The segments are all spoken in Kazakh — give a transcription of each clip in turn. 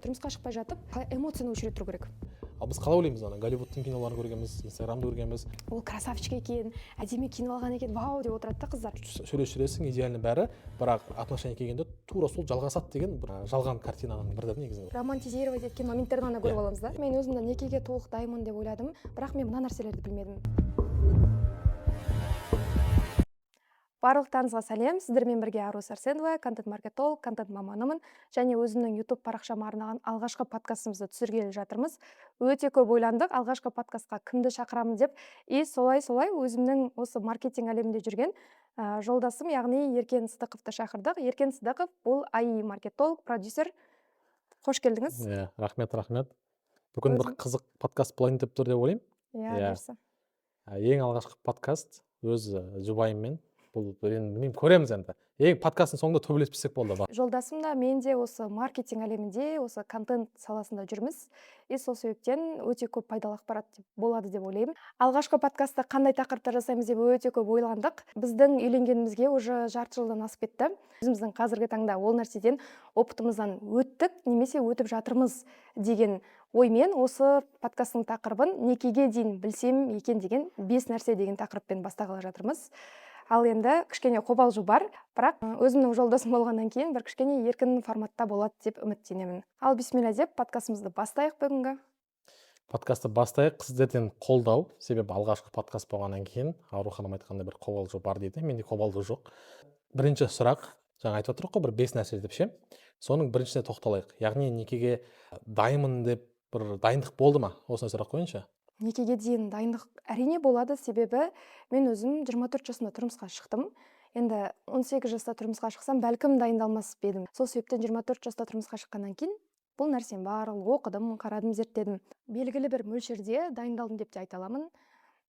Тұрмысқа шықпай жатып эмоцияны өшіре тұру керек. Ал біз қалай ойлаймыз, ана Голливудтың киноларын көргенбіз, Инстаграмды көргенбіз. Ол красавчик екен, әдемі киініп алған екен, вау деп отырады да қыздар. Сөйлесесің идеальный бәрі, бірақ отношение келгенде тура сол жалғасады деген бір жалған картинаның бірі негізінде. Романтизировать еткен моменттерін ғана көріп аламыз да. Мен өзімді некеге толық дайынмын деп ойладым, бірақ мен мына нәрселерді білмедім. Барлықтарыңызға сәлем, сіздермен бірге Ару Сәрсенова, контент-маркетолог, контент маманымын, және өзімнің YouTube парақшама арнаған алғашқы подкастымызды түсіргелі жатырмыз. Өте көп ойландық, алғашқы подкастқа кімді шақырамын деп, солай өзімнің осы маркетинг әлемінде жүрген жолдасым, яғни Еркен Сыдықовты шақырдық. Еркен Сыдықов бұл AI маркетолог, продюсер. Қош келдіңіз. Рахмет. Бүгін бір қызық подкаст болайын деп тұр деп ойлаймын. Жақсы. Ең алғашқы подкаст өз жұбайыммен. Бұл білмеймін, көреміз енді. Подкасттың соңында төбелеспесек болды. Жолдасым да мен де осы маркетинг әлемінде, осы контент саласында жүрміз. Сол себептен өте көп пайдалы ақпарат болады деп ойлаймын. Алғашқы подкастта қандай тақырыптар жасаймыз деп өте көп ойландық. Біздің үйленгенімізге уже жарты жылдан асып кетті. Өзіміздің қазіргі таңда ол нәрседен опытымыздан өттік, немесе өтіп жатырмыз деген оймен осы подкасттың тақырыбын некеге дейін білсем екен деген 5 нәрсе деген тақырыппен бастағалы жатырмыз. Ал енді кішкене қобалжу бар, бірақ өзімнің жолдасым болғаннан кейін бір кішкене еркін форматта болады деп үміттенемін. Ал бисмилля деп подкастымызды бастайық бүгінгі. Подкастты бастайық, сіздерден қолдау, себебі алғашқы подкаст болғаннан кейін Ару ханым айтқандай бір қобалжу бар дейді, менде қобалжу жоқ. Бірінші сұрақ, жаңа айтып отырмық қой, бір 5 нәрсе деп ше. Соның біріншісіне тоқталайық. Яғни некеге дайынмын деп бір дайындық болды ма? Осындай сұрақ қойыншы. Некеге дейін дайындық әрине болады, себебі мен өзім 24 жасында тұрмысқа шықтым. Енді 18 жаста тұрмысқа шықсам, бәлкім дайындалмас едім. Сол себептен 24 жаста тұрмысқа шыққаннан кейін бұл нәрсем бар, оқыдым, қарадым, зерттедім. Белгілі бір мөлшерде дайындалдым деп те айта аламын.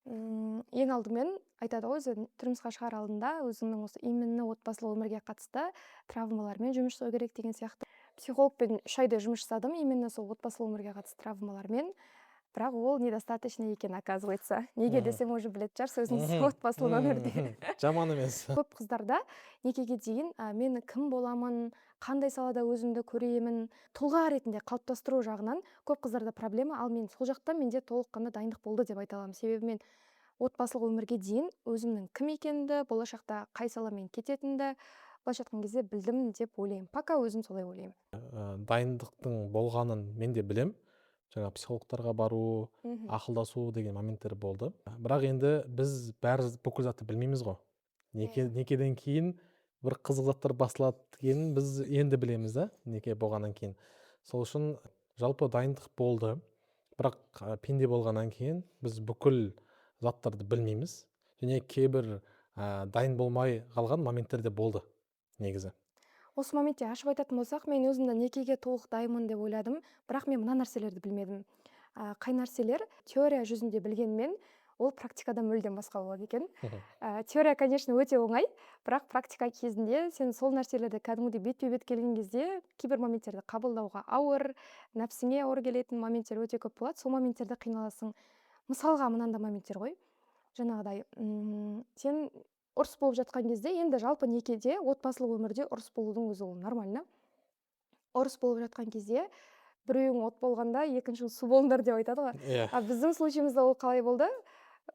Ең алдымен айтады ғой, тұрмысқа шығар алдында өзіңнің осы именно отбасылық өмірге қатысты травмалармен жұмыс жасау керек деген сияқты. Психологпен 3 айдай жұмыс жасадым, именно сол отбасылық өмірге қатысты травмалармен. Бірақ ол недостаточно екен, оказывается. Неге десем уже білетін шығарсыз, өзіңіз отбасылық өмірде. Жаман емес. Көп қыздарда некеге дейін мен кім боламын, қандай салада өзімді көремін, тұлға ретінде қалыптастыру жағынан көп қыздарда проблема. Ал мен сол жақтан менде толыққанды дайындық болды деп айта аламын. Себебі мен отбасылық өмірге дейін өзімнің кім екенімді, болашақта қай саламен кететінімді былайша айтқан кезде білдім деп ойлаймын. Пока өзім солай ойлаймын. Дайындықтың болғанын мен де білем. Жаңа психологтарға бару, ақылдасу деген моменттер болды. Бірақ енді біз бүкіл затты білмейміз ғой. Некеден кейін бір қызық заттар басталады дегенін біз енді білеміз да, неке болғаннан кейін. Сол үшін жалпы дайындық болды. Бірақ пенде болғаннан кейін біз бүкіл заттарды білмейміз. Және кейбір дайын болмай қалған моменттер де болды негізі. Осы моментте ашып айтатын болсақ, мен өзімді некеге толық дайынмын деп ойладым, бірақ мен мына нәрселерді білмедім. Қай нәрселер теория жүзінде білгенмен, ол практикада мүлдем басқа болады екен. Теория, конечно, өте оңай, бірақ практика кезінде сен сол нәрселерді кәдімгідей бетпе-бет келген кезде кейбір моменттерді қабылдауға ауыр, нәпсіңе ауыр келетін моменттер өте көп болады. Сол моменттерді қиналасың. Мысалға мынандай моменттер ғой. Жаңағыдай, сен ұрыс болып жатқан кезде, енді жалпы некеде, отбасылық өмірде ұрыс болудың өзі ол нормально. Ұрыс болып жатқан кезде біреуің от болғанда, екіншің су болыңдар деп айтады ғой. Біздің случайымызда ол қалай болды?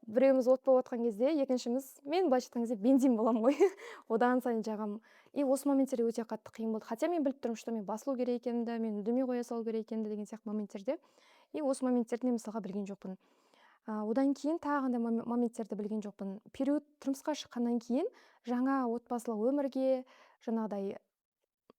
Біреуіміз от болып жатқан кезде, екіншіміз, мен былайша айтқан кезде бензин боламын ғой. Одан сайын жағамын. Осы моменттерде өте қатты қиын болды. Хотя мен біліп тұрмын, что мен басылу керек екенімді, мен үндемей қоя салу керек екенімді деген сияқты моменттерде. Осы моменттерді мен мысалға білген жоқпын. Одан кейін тағында моменттерді білген жоқпын. Период тұрмысқа шыққаннан кейін жаңа отбасылық өмірге, жаңағыдай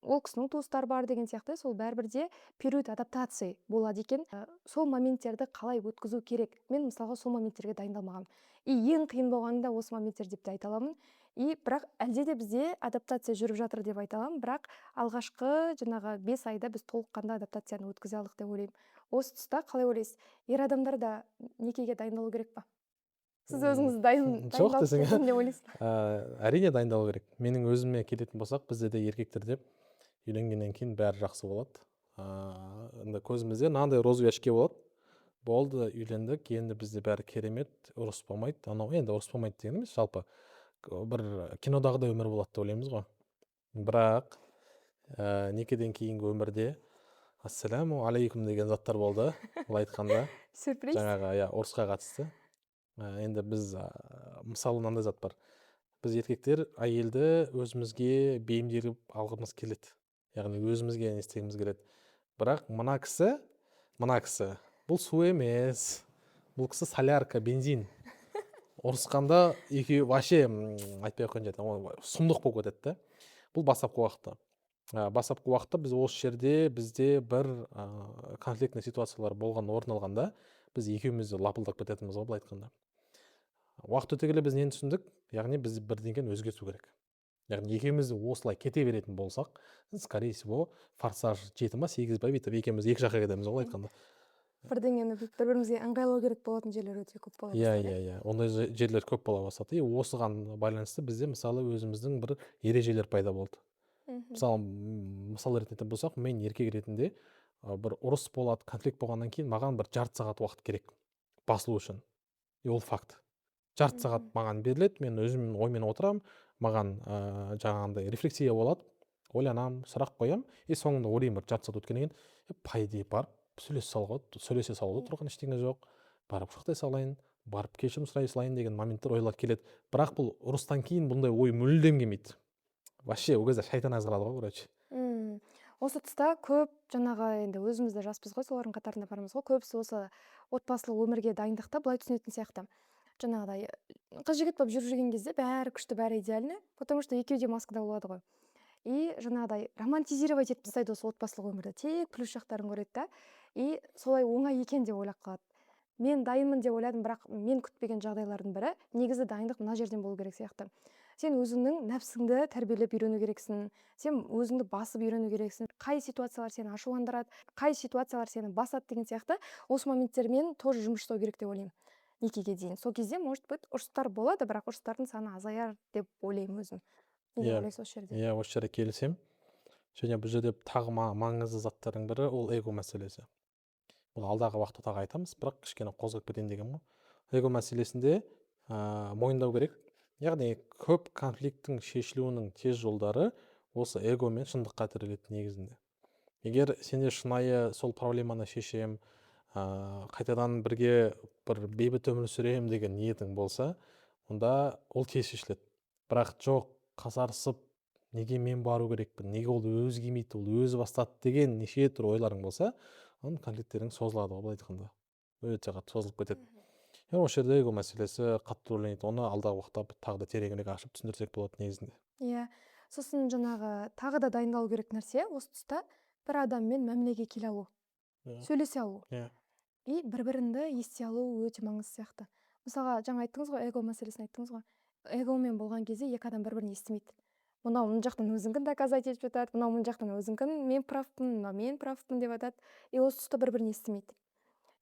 ол кісінің туыстары бар деген сияқты, сол бәрібірде период адаптации болады екен. Сол моменттерді қалай өткізу керек? Мен мысалға сол моменттерге дайындалмағанмын. Ең қиын болғаны да осы моменттер деп те айта аламын. Бірақ әлде де бізде адаптация жүріп жатыр деп айта аламын, бірақ алғашқы жаңағы 5 айда біз толыққанды адаптацияны өткізе алдық деп ойлаймын. Осы тұста қалай ойлайсыз? Ер адамдар да некеге дайындалу керек па? Сіз өзіңіз дайындалып кеттім деп ойлайсыз? Әрине дайындалу керек. Менің өзіме келетін болсақ, бізде де еркектерде үйленгеннен кейін бәрі жақсы болады. Көзімізде мынандай розовый очки болады. Болды, үйлендік, енді бізде бәрі керемет, ұрыс болмайды. Енді ұрыс болмайды деген емес, жалпы бір кинодағыдай өмір болады деп ойлаймыз ғой. Бірақ некеден кейінгі өмірде ассаламу алейкум деген заттар болды былай айтқанда. Сюрприз. Жаңағы орысқа қатысты. Енді біз мысалы мынандай зат бар. Біз еркектер әйелді өзімізге бейімделіп алғымыз келеді. Яғни өзімізге не істегіміз келеді. Бірақ мына кісі бұл су емес. Бұл кісі солярка, бензин. Ұрысқанда екеуі вообще айтпай ақ қойын жетті. Сұмдық болып кетеді да. Бұл бастапқы уақытта. Бастапқы уақытта біз осы жерде бізде бір конфликтный ситуациялар орын алғанда біз екеуміз де лапылдап кететінбіз ғой былай айтқанда. Уақыт өте келе біз нені түсіндік? Яғни біз бірдеңені өзгерту керек. Яғни екеуміз осылай кете беретін болсақ, скорее всего, форсаж 7 ма 8 ба бүйтіп екеуміз екі жаққа кетеміз ғой былай айтқанда. Бірдеңені бір-бірімізге ыңғайлау керек болатын жерлер өте көп бола бастады. Иә. Ондай жерлер көп бола бастады. И осыған байланысты бізде мысалы өзіміздің бір ережелер пайда болды. Мысал ретінде болсақ, мен еркек ретінде бір ұрыс болады, конфликт болғаннан кейін маған бір жарты сағат уақыт керек басылу үшін. Ол факт. Жарты сағат маған беріледі, мен өзім оймен отырам, маған жаңағындай рефлексия болады, ойланам, сұрақ қоям, и соңында ойлаймын бір жарты сағат өткеннен кейін, по идее барып сөйлесе салуға тұрған ештеңе жоқ, барып құшақтай салайын, барып кешірім сұрай салайын деген моменттер ойлар келеді. Бірақ бұл ұрыстан кейін бұндай ой мүлдем келмейді. Вообще ол кезде шайтан азғырады ғой, короче. Осы тұста көп жаңағы енді өзіміз де жаспыз ғой, солардың қатарында бармыз ғой. Көбісі осы отбасылық өмірге дайындықта былай түсінетін сияқты. Жаңағыдай қыз жігіт болып жүріп жүрген кезде бәрі күшті, бәрі идеальны, потому что екеуі де маскада болады ғой. И жаңағыдай романтизировать етіп тастайды осы отбасылық өмірді, тек плюс жақтарын көреді да. И солай оңай екен деп ойлап қалады. Мен дайынмын деп ойладым, бірақ мен күтпеген жағдайлардың бірі негізі дайындық мына жерден болу керек сияқты. Сен өзіңнің нәпсіңді тәрбиелеп үйрену керексің, сен өзіңді басып үйрену керексің, қай ситуациялар сені ашуландырады, қай ситуациялар сені басады деген сияқты осы моменттермен тоже жұмыс жасау керек деп ойлаймын некеге дейін. Сол кезде может быть ұрыстар болады, бірақ ұрыстардың саны азаяр деп ойлаймын өзім. Не ойлайсыз осы жерде? Иә, осы жерде келісемін. Және бұл жерде тағы маңызды заттардың бірі ол эго мәселесі. Бұл алдағы уақытта тағы айтамыз, бірақ кішкене қозғап кетейін деген ғой. Эго мәселесінде мойындау керек. Яғни көп конфликттің шешілуінің тез жолдары осы эго мен шындыққа тіреледі негізінде. Егер сенде шынайы сол проблеманы шешем, қайтадан бірге бір бейбіт өмір сүрем деген ниетің болса, онда ол тез шешіледі. Бірақ жоқ, қасарысып, неге мен бару керекпін, неге ол өзі келмейді, ол өзі бастады деген неше түрлі ойларың болса, оның конфликттерің созылады ғой былай айтқанда. Өте қатты созылып кетеді. Осы жерде эго мәселесі қатты рөл ойнайды. Оны алдағы уақытта тағы да тереңірек ашып түсіндірсек болады негізінде. Иә. Сосын жаңағы тағы да дайындалу керек нәрсе осы тұста бір адаммен мәмілеге келе алу, сөйлесе алу. И бір-біріңді ести алу өте маңызды сияқты. Мысалға жаңа айттыңыз ғой, эго мәселесін айттыңыз ғой. Эгомен болған кезде екі адам бір-бірін естімейді. Мынау мына жақтан өзіңкін доказать етіп жатады, мынау мына жақтан өзіңкін мен правпын, мынау мен правпын деп жатады. И осы тұста бір-бірін естімейді.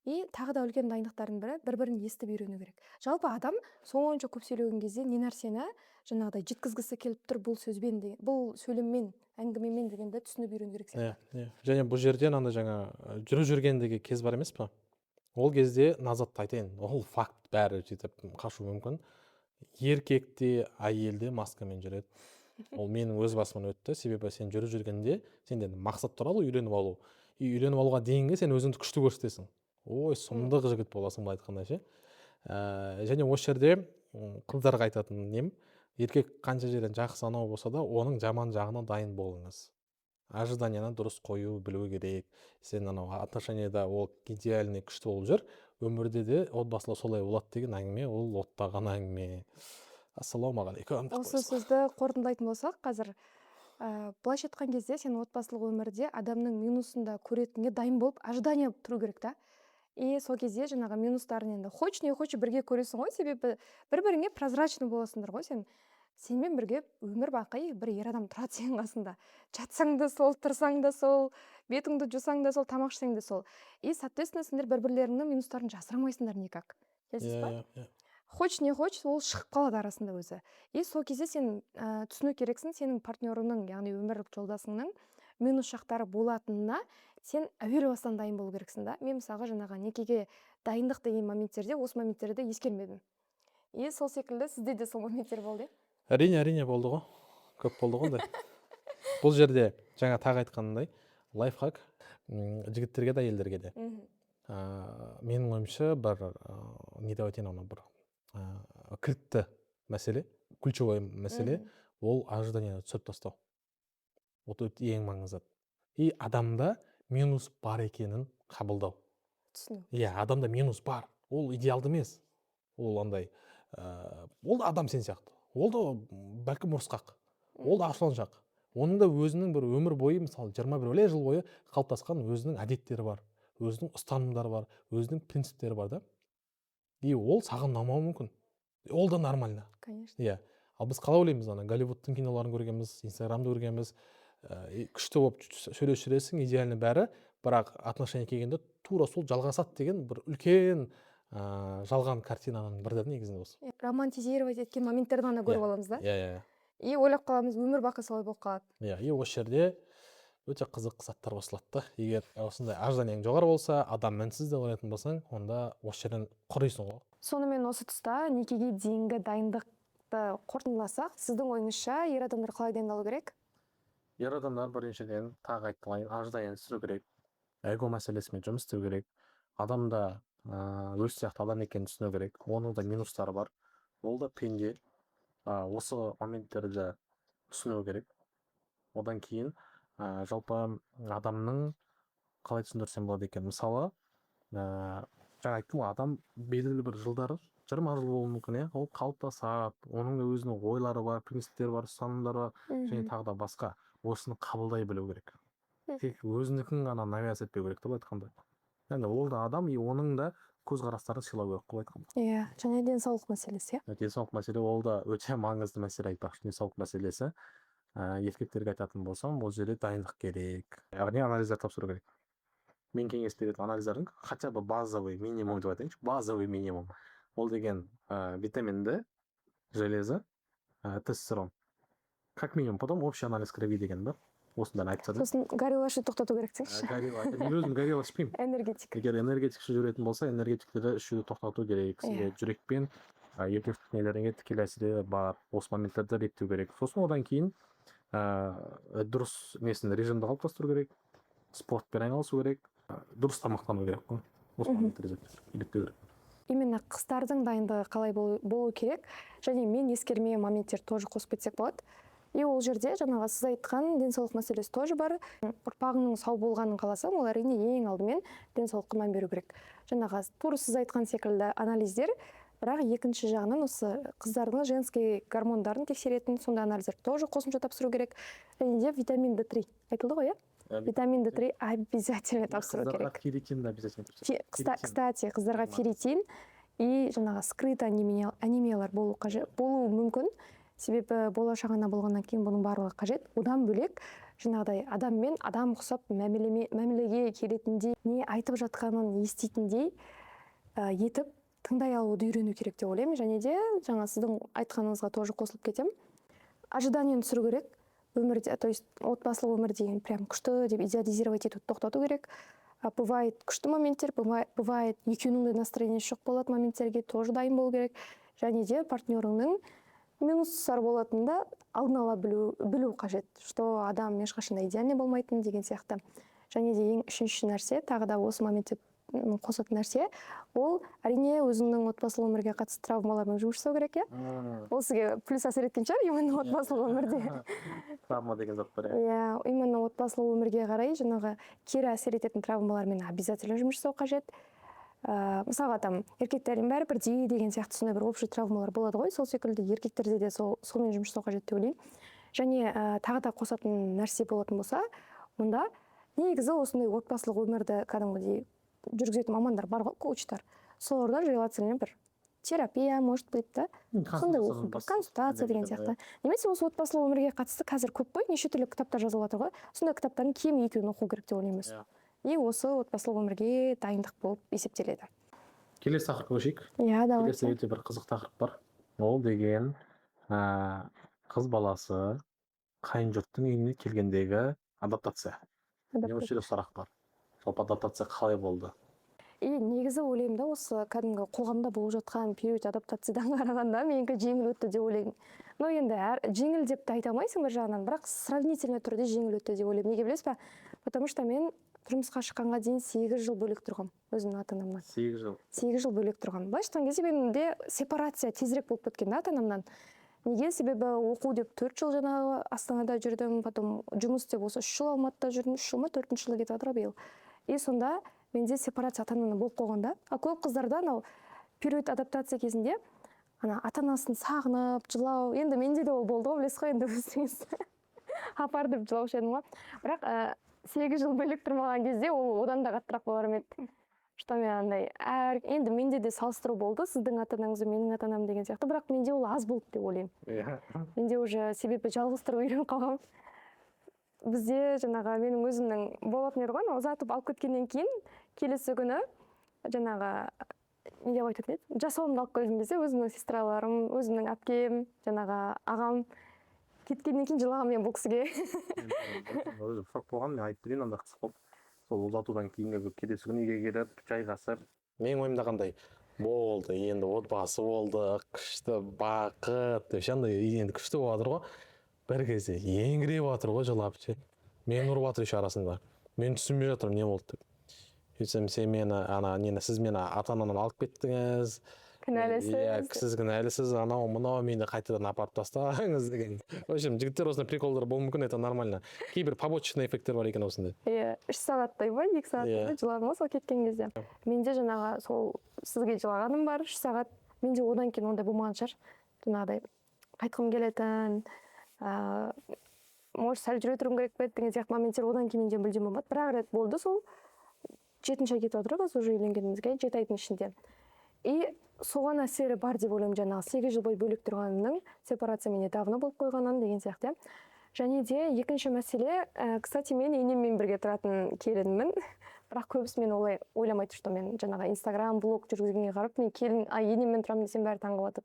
И тағы да үлкен дайындықтардың бірі бір-бірін естіп үйрену керек. Жалпы адам сонша көп сөйлеген кезде не нәрсені жаңағыдай жеткізгісі келіп тұр бұл сөзбен деген, бұл сөйлеммен, әңгімемен дегенді түсініп үйрену керек сияқты. Және бұл жерде анда жаңа жүріп жүргендегі кез бар емес па? Ол кезде назатты айтайын, ол факт бәрі жетіп қашу мүмкін. Еркек те, әйел де маскамен жүреді. Ол менің өз басымнан өтті. Себебі сен жүріп жүргенде сенде мақсат туралы үйреніп алу. И үйреніп алуға дейінгі сен өзіңді күшті көрсетесің. Ой, сұмдық жігіт боласың былай айтқанда ше. Және осы жерде қыздарға айтатын нем, еркек қанша жерден жақсы анау болса да, оның жаман жағына дайын болыңыз. Ожиданияны дұрыс қою білу керек. Сен анау отношенияда ол идеальный күшті болып жүр, өмірде де отбасылы солай болады деген әңгіме, ол оттаған әңгіме. Ассалаумағалейкум. Осы сөзді қорытындылайтын болсақ, қазір былайша айтқан кезде сен отбасылық өмірде адамның минусында көретінге дайын болып ожидание тұру керек та. И сол кезде жаңағы минустарын енді хочешь не хочешь бірге көресің ғой, себебі бір-біріңе прозрачный боласыңдар ғой сен. Сенмен бірге өмір бақи бір ер адам тұрады сенің қасында. Жатсаң да сол, тұрсаң да сол, бетіңді жусаң да сол, тамақ ішсең де сол. И соответственно сендер бір-бірлеріңнің минустарын жасырамайсыңдар никак. Келесіз ба? Хочешь не хочешь, ол шығып қалады арасында өзі. И сол кезде сен түсіну керексің, сенің партнерыңның, яғни өмір жолдасыңның минус жақтары болатынына сен әуелі бастан дайын болу керексің да. Мен мысалға жаңағы некеге дайындық деген моменттерде, осы моменттерде ескермедім. И сол секілді сізде де сол моменттер болды. Әрине болды ғой. Көп болды ғой. Бұл жерде жаңа тағы айтқанымдай лайфхак. жігіттерге де әйелдерге де. Менің ойымша бір не деп айтайын, ана бір кілтті мәселе, ключевой мәселе ол ожиданияны түсіріп тастау. Вот ең маңызды. И адамда минус бар екенін қабылдау. Иә, адамда минус бар. Ол идеалды емес. Ол андай, ол да адам сен сияқты. Ол да бәлкім ұрысқақ. Ол да ашуланшақ. Оның да өзінің бір өмір бойы, мысалы 21 жыл бойы қалыптасқан өзінің әдеттері бар, өзінің ұстанымдары бар, өзінің принциптері бар да. И ол саған ұнамауы мүмкін. Ол да нормально. Конечно. Иә. Ал біз қалай ойлаймыз, ана Голливудтың киноларын көргенбіз, Инстаграмды көргенбіз, күшті болып сөйлесіп жүресің, идеальный бәрі, бірақ отношение келгенде тура сол жалғасады деген бір үлкен жалған картинаның бірі негізінде осы. Романтизировать еткен моменттерді ғана көріп аламыз да. Иә. И ойлап қаламыз, өмір бақи солай болып қалады. Иә, и осы жерде өте қызық заттар қосылады да. Егер осындай ожиданияң жоғары болса, адам мінсіз деп ойлайтын болсаң, онда осы жерден құрисың ғой. Сонымен осы тұста некеге дейінгі дайындықты қорытындыласақ, сіздің ойыңызша ер адамдар қалай дайындалу керек? Ер адамдар біріншіден тағы айтқылайын, ожиданияны түсіру керек, эго мәселесімен жұмыс істеу керек, адамда өз сияқты адам екенін түсіну керек, оның да минустары бар, ол да пенде, осы моменттерді түсіну керек. Одан кейін жалпы адамның қалай түсіндірсем болады екен, мысалы жаңа айттым ғой, адам белгілі бір жылдары 20 жыл болуы мүмкін, ол қалыптасады, оның да өзінің ойлары бар, принциптері бар, ұстанымдары бар, және тағы да басқа. Осыны қабылдай білу керек. Тек өзінікін ғана навязать етпеу керек деп айтқанда. Яғни ол да адам, и оның да көзқарастарын сыйлау керек деп айтқанда. Иә, және денсаулық мәселесі. Денсаулық мәселе ол да өте маңызды мәселе, айтпақшы. Денсаулық мәселесі. Еркектерге айтатын болсам, бұл жерде дайындық керек. Яғни анализдер тапсыру керек. Мен кеңес беретін анализдердің хотя бы базовый минимум деп айтайыншы, базовый минимум. Ол деген витамин D, железо, тестостерон. Как минимум, потом общий анализ крови деген бар. Осынданы айтса да. Сосын горилашты тоқтату керек десеңізші. Мен өзім горилла ішпеймін. Энергетик. Егер энергетик жүретін болса, энергетиктерді ішуді тоқтату керек. Жүрекпен еркектік нелеріңе тікелей әсері бар. Осы моменттерді реттеу керек. Сосын одан кейін дұрыс режимді қалыптастыру керек, спортпен айналысу керек, дұрыс тамақтану керек. Осы моменттерді реттеу керек. Именно қыздардың дайындығы қалай болу керек, және мен ескермеген моменттер тоже қосып кетсек болады. И ол жерде жаңағы сіз айтқан денсаулық мәселесі тоже бар. Ұрпағыңның сау болғанын қаласаң, ол әрине ең алдымен денсаулыққа мән беру керек. Жаңағы тура сіз айтқан секілді анализдер, бірақ екінші жағынан осы қыздардың женский гормондарын тексеретін сондай анализдер тоже қосымша тапсыру керек. Және де витамин D3 айтылды ғой, иә? Витамин D3 обязательно тапсыру керек. Қыздарға ферритин обязательно. Кстати, қыздарға ферритин и жаңағы скрытый анемиялар болуы мүмкін. Себебі болашағына болғаннан кейін бұның барлығы қажет. Одан бөлек жаңағыдай адаммен адам ұқсап мәмілеге келетіндей, не айтып жатқанын еститіндей етіп тыңдай алуды үйрену керек деп ойлаймын. Және де жаңа сіздің айтқаныңызға тоже қосылып кетемін. Ожиданияны түсіру керек. Өмірде, то есть отбасылық өмір деген прям күшті деп идеализировать етуді тоқтату керек. Бывает күшті моменттер, бывает екеуінің де настроениесі жоқ болатын моменттерге тоже дайын болу керек. Және де партнерыңның минустар болатында алдын ала білу қажет, что адам ешқашанда идеальный болмайтын деген сияқты. Және де ең үшінші нәрсе, тағы да осы моментте қосатын нәрсе, ол әрине өзіңнің отбасылық өмірге қатысты травмалармен жұмыс жасау керек, иә? Ол сізге плюс әсер еткен шығар, именно отбасылық өмірде. Травма деген зат бар, иә? Именно отбасылық өмірге қарай жаңағы кері әсер ететін травмалармен обязательно жұмыс жасау қажет. Мысалға там еркектердің бәрі бірдей деген сияқты сондай бір общий травмалар болады ғой, сол секілді еркектерде де сонымен жұмыс жасау қажет деп ойлаймын. Және тағы да қосатын нәрсе болатын болса, онда негізі осындай отбасылық өмірді кәдімгідей жүргізетін мамандар бар ғой, коучтар. Соларда желательно бір терапия, может быть, да? Сондай консультация деген сияқты. Немесе осы отбасылық өмірге қатысты қазір көп қой, неше түрлі кітаптар жазылып жатыр ғой. Сондай кітаптардың кем екеуін оқу керек деп ойлаймыз. И осы отбасылық өмірге дайындық болып есептеледі. Келесі тақырыпқа көшейік. Иә, давай. Келесі өте бір қызық тақырып бар. Ол деген қыз баласы қайын жұрттың үйіне келгендегі адаптация. Осы жерде сұрақ бар. Жалпы адаптация қалай болды? Негізі ойлаймын да, осы кәдімгі қоғамда болып жатқан период адаптациядан қарағанда менікі жеңіл өтті деп ойлаймын. Но енді жеңіл деп те айта алмайсың бір жағынан, бірақ сравнительный түрде жеңіл өтті деп ойлаймын. Неге білесіз бе? Потому что мен тұрмысқа шыққанға дейін 8 жыл бөлек тұрғам өзімнің ата анамнан. 8 жыл. 8 жыл бөлек тұрғам. Былайша айтқан кезде менде сепарация тезірек болып кеткен да ата анамнан. Неге? Себебі оқу деп 4 жыл жаңағы Астанада жүрдім, потом жұмыс деп осы 3 жыл Алматыда жүрдім, 3 жыл ма 4 жылы кетіп жатыр биыл. И сонда менде сепарация ата анамнан болып қойғанда, көп қыздарда анау период адаптация кезінде ана ата анасын сағынып, жылау, енді менде де ол болды ғой, білесіз ғой, енді өзіңіз апар деп жылаушы едім ғой. Бірақ 8 жыл бөлек тұрмаған кезде ол одан да қаттырақ болар еді. Что мен андай енді менде де салыстыру болды, сіздің ата анаңыз бен менің ата анам деген сияқты, бірақ менде ол аз болды деп ойлаймын. Менде уже себебі жалғыз тұру үйреніп қалғам. Бізде жаңағы менің өзімнің болатын еді ғой, ұзатып алып кеткеннен кейін келесі күні жаңағы не деп айтатын еді, жасауымды алып келген кезде өзімнің сестраларым, өзімнің әпкем, жаңағы ағам кеткеннен кейін жылағам мен бұл кісіге. Шок болған, мен айтып берейін, анда қызық болып. Сол ұзатудан кейінгі келесі күні үйге келіп, жайғасып, менің ойымда қандай болды, енді отбасы болды, күшті бақыт, андай енді күшті болып жатыр ғой. Бір кезде еңіреп жатыр ғой, жылап ше. Мен ұрып жатыр еще арасында. Мен түсінбей жатырмын, не болды деп. Сөйтсем, сен мені сіз мені ата-анамнан алып кеттіңіз. Кінәлісіз. Иә, сіз кінәлісіз, анау мынау мені қайтадан апарып тастаңыз деген. В общем, жігіттер осындай приколдар болуы мүмкін, это нормально. Кейбір побочный эффекттер бар екен осындай. Иә, 3 сағаттай ба, 2 сағаттай жыладым ғой сол кеткен кезде. Менде жаңағы сол сізге жылағаным бар, 3 сағат. Менде одан кейін ондай болмаған шығар. Жаңағыдай қайтқым келетін, может сәл жүре тұрғым керек пе деген сияқты моменттер одан кейін менде мүлдем болмады. Бір рет болды, сол 7-ші ай кетіп отыр ғой, уже үйленгенімізге 7 айдың ішінде. И соған әсері бар деп ойлаймын, жаңағы 8 жыл бойы бөлек тұрғанымның сепарация менде давно болып қойғанын деген сияқты. Және де екінші мәселе, кстати, мен енеммен бірге тұратын келінмін. Бірақ көбісі мен олай ойламайды, что мен жаңағы Instagram, блог жүргізгенге қарап, мен енеммен тұрамын десем бәрі таң қалады.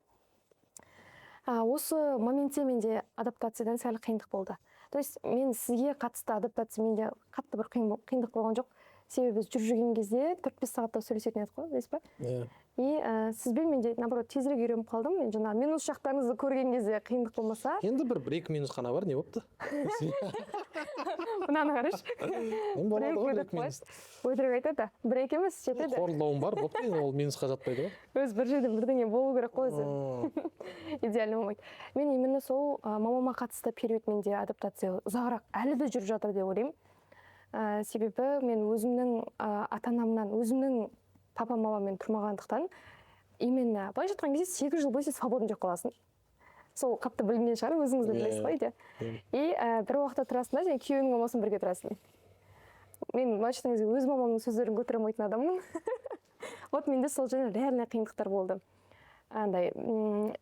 Осы моментте менде адаптациядан сәл қиындық болды. То есть мен сізге қатысты адаптация менде қатты бір қиындық болған жоқ. Себебі біз жүрген кезде 4-5 сағатта сөйлесетін едік қой, дейсіз ба? И сізбен менде наоборот тезірек үйреніп қалдым. Мен жаңағы минус жақтарыңызды көрген кезде қиындық болмаса. Енді бір 1-2 минус қана бар, не болыпты? Мынаны қарашы. Болады ғой 2 минус. Өтірік айтады, 1-2 емес, жетеді. Қорылдауым бар, болыпты, ол минусқа жатпайды ғой. Өз бір жерден бірдеңе болу керек қой өзі. Идеально болмайды. Мен именно сол мамама қатысты период менде адаптация ұзағырақ әлі де жүріп жатыр деп ойлаймын. Себебі мен өзімнің ата-анамнан, өзімнің папа-мамамен тұрмағандықтан, именно былайша айтқан кезде 8 жыл бойы сен свободный жүріп қаласың. Сол қатты білінген шығар, өзіңіз де білесіз ғой де. И бір уақытта тұрасың да, және күйеуіңнің мамасын бірге тұрасың. Мен былайша айтқан кезде өз мамамның сөздерін көтере алмайтын адаммын. Вот менде сол және реально қиындықтар болды. Андай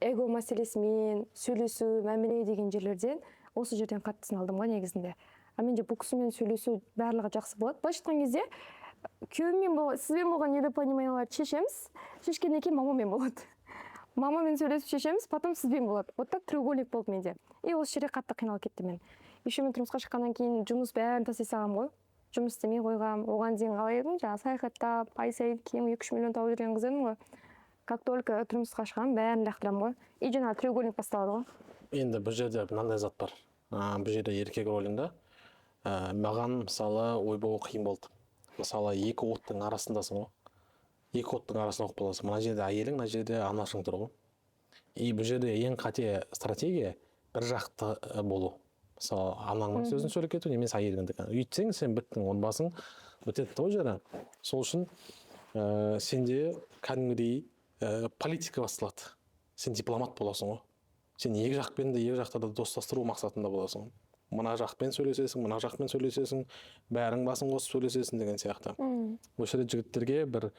эго мәселесімен сөйлесу, мәміле деген жерлерден осы жерден қатты сыналдым ғой негізінде. Менде бұл кісімен сөйлесу барлығы жақсы болады. Былайша айтқан кезде күйеуіммен сізбен болған недопониманияларды шешкеннен кейін мамамен болады. Мамамен сөйлесіп шешеміз, потом сізбен болады. Вот так треугольник болды менде. И осы жерде қатты қиналып кетті мен. Еще мен тұрмысқа шыққаннан кейін жұмыс бәрін тастай салғам ғой. Жұмыс істемей қойғам. Оған дейін қалай едім? Жаңағы саяхаттап, ай сайын кем 2-3 миллион тауып жүрген қыз едім ғой. Как только тұрмысқа шыққам, бәрін лақтырамын ғой. И жаңағы треугольник басталады ғой. Енді бұл жерде мынандай зат бар. Бұл жерде еркек ролінде маған мысалы ой болу қиын болды. Мысалы екі оттың арасындасың ғой. Екі оттың арасында оқып қаласың. Мына жерде әйелің, мына жерде анашың тұр ғой. И бұл жерде ең қате стратегия бір жақты болу. Мысалы анаңның сөзін сөйлеп кету, немесе әйеліңдікі. Үйтсең сен біттің, отбасың бітеді ғой жері. Сол үшін сенде кәдімгідей политика басталады. Сен дипломат боласың ғой. Сен екі жақпен де екі жақта да достастыру мақсатында боласың. Мына жақпен сөйлесесің, мына жақпен сөйлесесің, бәрің басын қосып сөйлесесің деген сияқты. Осы жерде жігіттерге бір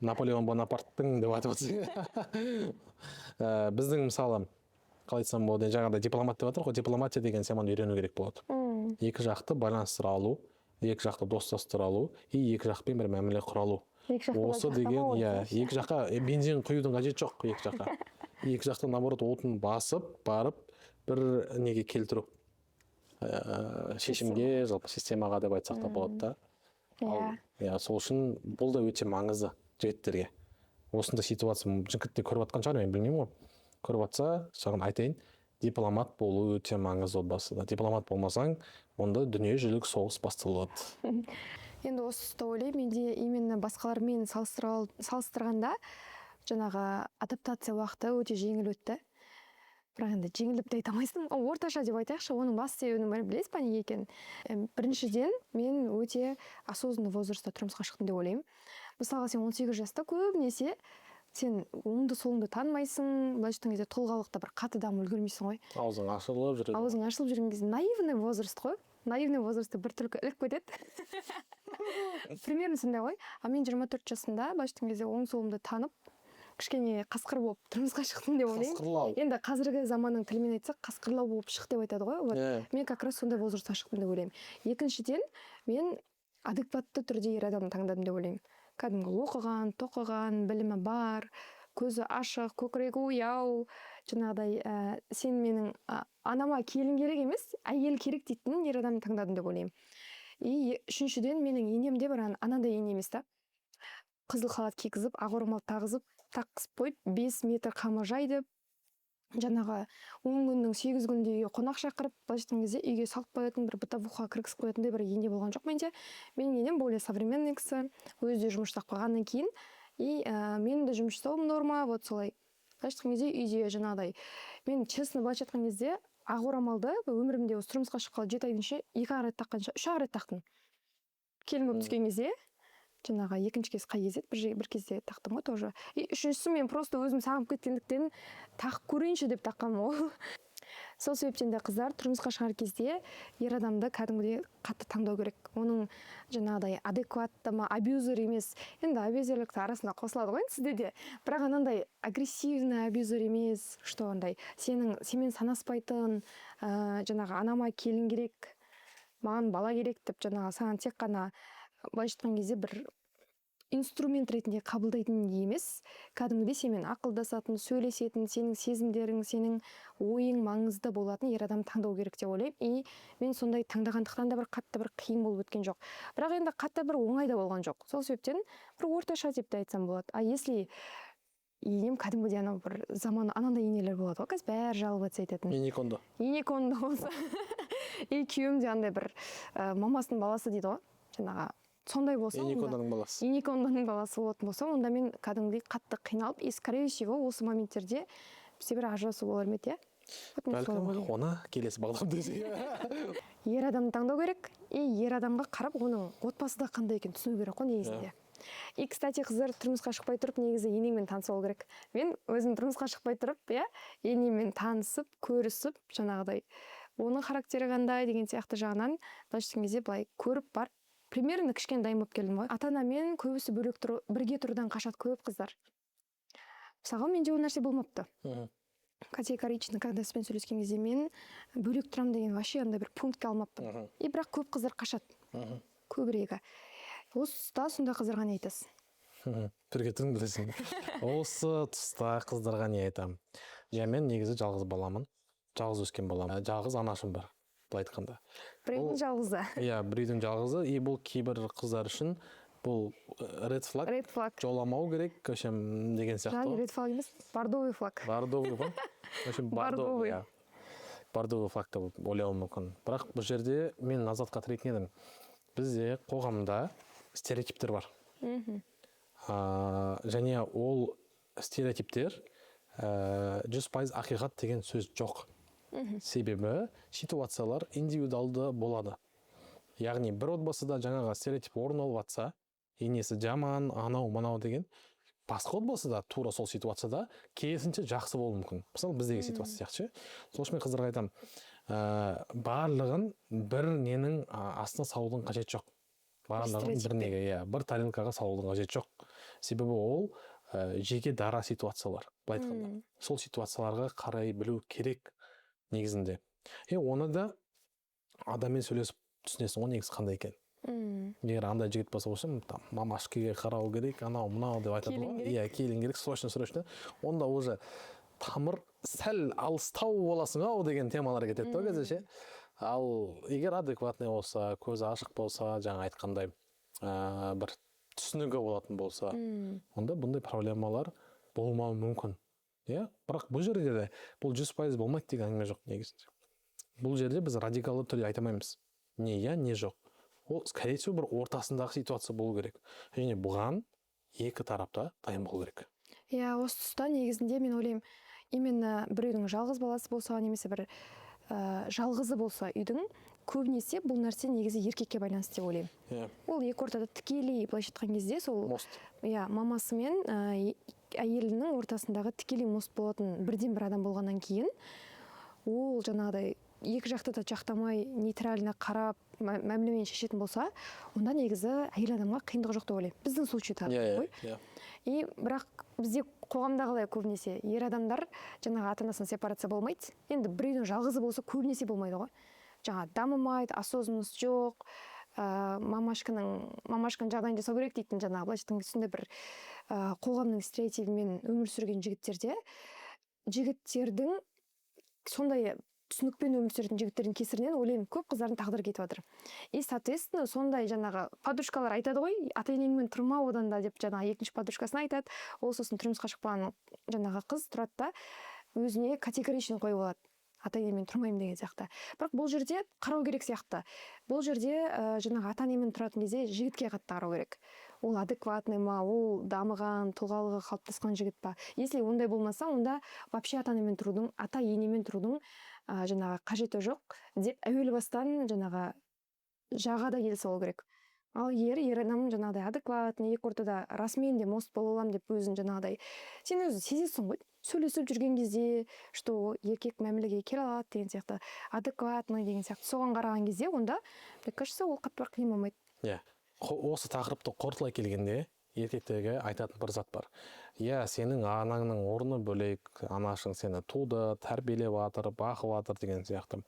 Наполеон Бонапарттың деп айтып отырсың. Біздің мысалы, қалай айтсам болады, жаңағыдай дипломат деп жатыр ғой, дипломатия деген сен үйрену керек болады. Екі жақты байланыстыра алу, екі жақты достастыра алу, и екі жақпен бір мәміле құра алу. Осы деген, екі жаққа бензин құюдың қажеті жоқ, екі жаққа. Екі жақты наоборот отын басып, барып, бір неге келтіру. Шешімге, жалпы системаға деп айтсақ та болады да. Сол үшін бұл да өте маңызды жігіттерге. Осындай ситуация жігітте көріп жатқан шығар, мен білмеймін ғой. Көріп жатса, саған айтайын, дипломат болу өте маңызды отбасыда. Дипломат болмасаң, онда дүниежүзілік соғыс басталады. Енді осы тұста ойлаймын, менде именно басқалармен салыстырғанда жаңағы адаптация уақыты өте жеңіл өтті. Бірақ енді жеңіл деп те айта алмайсың, орташа деп айтайықшы. Оның басты себебін білесіз ба неге екенін? Біріншіден, мен өте осознанный возрастта тұрмысқа шықтым деп ойлаймын. Мысалға, сен 18 жаста көбінесе сен оңды солыңды танымайсың, былайша айтқан кезде тұлғалықта бір қатты дамып үлгермейсің ғой. Аузың ашылып жүреді. Аузың ашылып жүрген кезде наивный возраст қой. Наивный возрастта бір түлкі іліп кетеді. Примерно сондай ғой. А мен 24 жасында былайша айтқан кезде оң солымды танып, кішкене қасқыр болып тұрмысқа шықтым деп ойлаймын. Қасқырлау. Енді қазіргі заманның тілімен айтсақ, қасқырлау болып шық деп айтады ғой. Вот. Мен как раз сондай возрастта шықтым деп ойлаймын. Екіншіден, мен адекватты түрде ер адамды таңдадым деп ойлаймын. Кәдімгі оқыған, тоқыған, білімі бар, көзі ашық, көкірегі ояу, жаңағыдай сен менің анама келін керек емес, әйел керек дейтін ер адамды таңдадым деп ойлаймын. И үшіншіден, менің енем де бір анандай ене емес та. Қызыл халат кигізіп, ақ орамал тағызып қойып, 5 метр қамы жайды, жаңағы 10 күннің 8 күнде үйге қонақ шақырып, былайша айтқан кезде үйге салып қоятын, бір бытовуха кіргізіп қоятындай бір ене болған жоқ менде. Менің енем более современный кісі, өзі де жұмыс жасап қойғаннан кейін, и менің де жұмыс жасауым норма, вот солай. Былайша айтқан кезде үйде жаңағыдай. Мен честно былайша айтқан кезде ақ орамалды өмірімде осы тұрмысқа шыққалы 7 айдың ішінде 2 рет таққанша 3 рет тақтым. Келін болып түскен кезде жаңағы екінші кез қай кезде бір кезде тақтым ғой тоже. И үшіншісі мен просто өзім сағынып кеткендіктен тағып көрейінші деп таққанмын ғой. Сол себептен де қыздар тұрмысқа шығар кезде ер адамды кәдімгідей қатты таңдау керек. Оның жаңағыдай адекватты ма, абьюзер емес. Енді абьюзерлік арасында қосылады ғой сізде де. Бірақ анандай агрессивный абьюзер емес, что андай сенімен санаспайтын, жаңағы анама келін керек, маған бала керек деп жаңағы саған тек қана былайша айтқан кезде бір инструмент ретінде қабылдайтын емес, кәдімгідей сенімен ақылдасатын, сөйлесетін, сенің сезімдерің, сенің ойың маңызды болатын ер адам таңдау керек деп ойлаймын. И мен сондай таңдағандықтан да бір қатты бір қиын болып өткен жоқ. Бірақ енді қатты бір оңай да болған жоқ. Сол себептен бір орташа деп те айтсам болады. А если енем кәдімгідей анау бір заман анандай енелер болады ғой, қазір бәрі жаловаться ететін. Енекондо болса. И күйеуім де андай бір мамасының баласы дейді ғой, жаңағы. Сондай болса, Енекондоның баласы болатын болса, онда мен кәдімгідей қатты қиналып, и скорее всего осы моменттерде бізде бір ажырасу болар ма еді? Бәлкім оны келесі бағдарламада Ер адамды таңдау керек, и ер адамға қарап оның отбасыда қандай екенін түсіну керек қой негізінде. И кстати, қыздар тұрмысқа шықпай тұрып, негізі енеңмен танысу керек. Мен өзім тұрмысқа шықпай тұрып, енеммен танысып, көрісіп, жаңағыдай оның характері қандай деген сияқты жағынан былайша айтқан кезде былай көріп бар. Примерно кішкене дайын болып келдім ғой. Ата-анамен көбісі бірге тұрудан қашады көп қыздар. Мысалға менде ол нәрсе болмапты. Категорично, когда сізбен сөйлескен кезде мен бөлек тұрам деген вообще андай бір пунктке алмаппын. И бірақ көп қыздар қашады. Көбірегі. Осы тұста сондай қыздарға не айтасыз? Бірге тұрың білесің. Осы тұста қыздарға не айтамын? Мен негізі жалғыз баламын. Жалғыз өскен балам. Жалғыз анашым бар. Айтқанда. Біреудің жалғызы. Біреудің жалғызы. И бұл кейбір қыздар үшін бұл red flag. Жоламау керек, деген сияқты. Red flag емес, бордовый флаг. Бордовый флаг деп ойлауым мүмкін. Бірақ бұл жерде мен назатқа тірейтін едім. Бізде қоғамда стереотиптер бар. Және ол стереотиптер 100% ақиқат деген сөз жоқ. Себебі ситуациялар индивидуалды болады. Яғни бір отбасыда жаңаға стереотип орын алып жатса, енесі жаман, анау мынау деген, басқа отбасыда тура сол ситуацияда керісінше жақсы болуы мүмкін. Мысалы біздегі ситуация сияқты. Сол үшін мен қыздарға айтамын, барлығын бір ненің астына салудың қажеті жоқ. Барлығын бір неге, бір тарелкаға салудың қажеті жоқ. Себебі ол жеке дара ситуациялар. Былай айтқанда, сол ситуацияларға қарай білу керек. Негізінде. Оны да адаммен сөйлесіп түсінесің, ол негізі қандай екен. Егер андай жігіт болса, мамашкеге қарау керек, анау мынау деп айтады ғой. Келін керек, срочно. Онда уже тамыр сәл алыстау боласың ау деген темалар кетеді ғой қазір. Ал егер адекватный болса, көзі ашық болса, жаңа айтқандай бір түсінігі болатын болса, онда бұндай проблемалар болмауы мүмкін. иә. Бірақ бұл жерде де бұл 100% болмайды деген әңгіме жоқ негізінде. Бұл жерде біз радикалды түрде айта алмаймыз. Не иә, не жоқ. Ол, скорее всего, бір ортасындағы ситуация болу керек. Және бұған екі тарапта дайын болу керек. Иә, осы тұста негізінде мен ойлаймын, именно біреудің жалғыз баласы болса, немесе бір жалғызы болса үйдің, көбінесе бұл нәрсе негізі еркекке байланысты деп ойлаймын. Иә. Ол екі ортада тікелей былайша айтқан кезде сол Мост. иә, мамасы мен әйелінің ортасындағы тікелей мост болатын бірден бір адам болғаннан кейін, ол жаңағыдай екі жақты да жақтамай нейтрально қарап мәмілемен шешетін болса, онда негізі әйел адамға қиындық жоқ деп ойлаймын. Біздің случайда ғой. И бірақ бізде қоғамда қалай көбінесе ер адамдар жаңағы ата-анасынан сепарация болмайды. Енді біреудің жалғызы болса көбінесе болмайды ғой. Жаңа дамымайды, осознанность жоқ, мамашканың жағдайын жасау керек дейтін жаңағы былайша айтқан сондай бір қоғамның стереотипімен өмір сүрген жігіттердің сондай түсінікпен өмір сүретін жігіттердің кесірінен ойлаймын көп қыздардың тағдыры кетіп жатыр. И соответственно сондай жаңағы подружкалар айтады ғой, ата-енеңмен тұрма одан да деп жаңағы екінші подружкасына айтады. Ол сосын тұрмысқа шықпаған жаңағы қыз тұрады да өзіне категоричный қойып алады. Ата-енеммен тұрмаймын деген сияқты. Бірақ бұл жерде қарау керек сияқты. Бұл жерде жаңағы ата-енемен тұратын кезде жігітке қатты қарау керек. Ол адекватный ма, ол дамыған, тұлғалығы қалыптасқан жігіт па? Если ондай болмаса, онда вообще ата-енемен тұрудың жаңағы қажеті жоқ деп әуелі бастан жаңағы жағада келсе ол керек. Ал ер адам жаңағыдай адекватный, екі ортада расымен де мост бола аламын деп өзін жаңағыдай сен өзің сезесің ғой. Сөйлесіп жүрген кезде, что еркек мәмілеге келе алады деген сияқты, адекватный деген сияқты соған қараған кезде, онда мне кажется, ол қатты қиын болмайды. Иә. Осы тақырыпты қорытыла келгенде еркектерге айтатын бір зат бар. Иә, сенің анаңның орны бөлек, анашың сені туды, тәрбиелеп жатыр, бақып жатыр деген сияқты.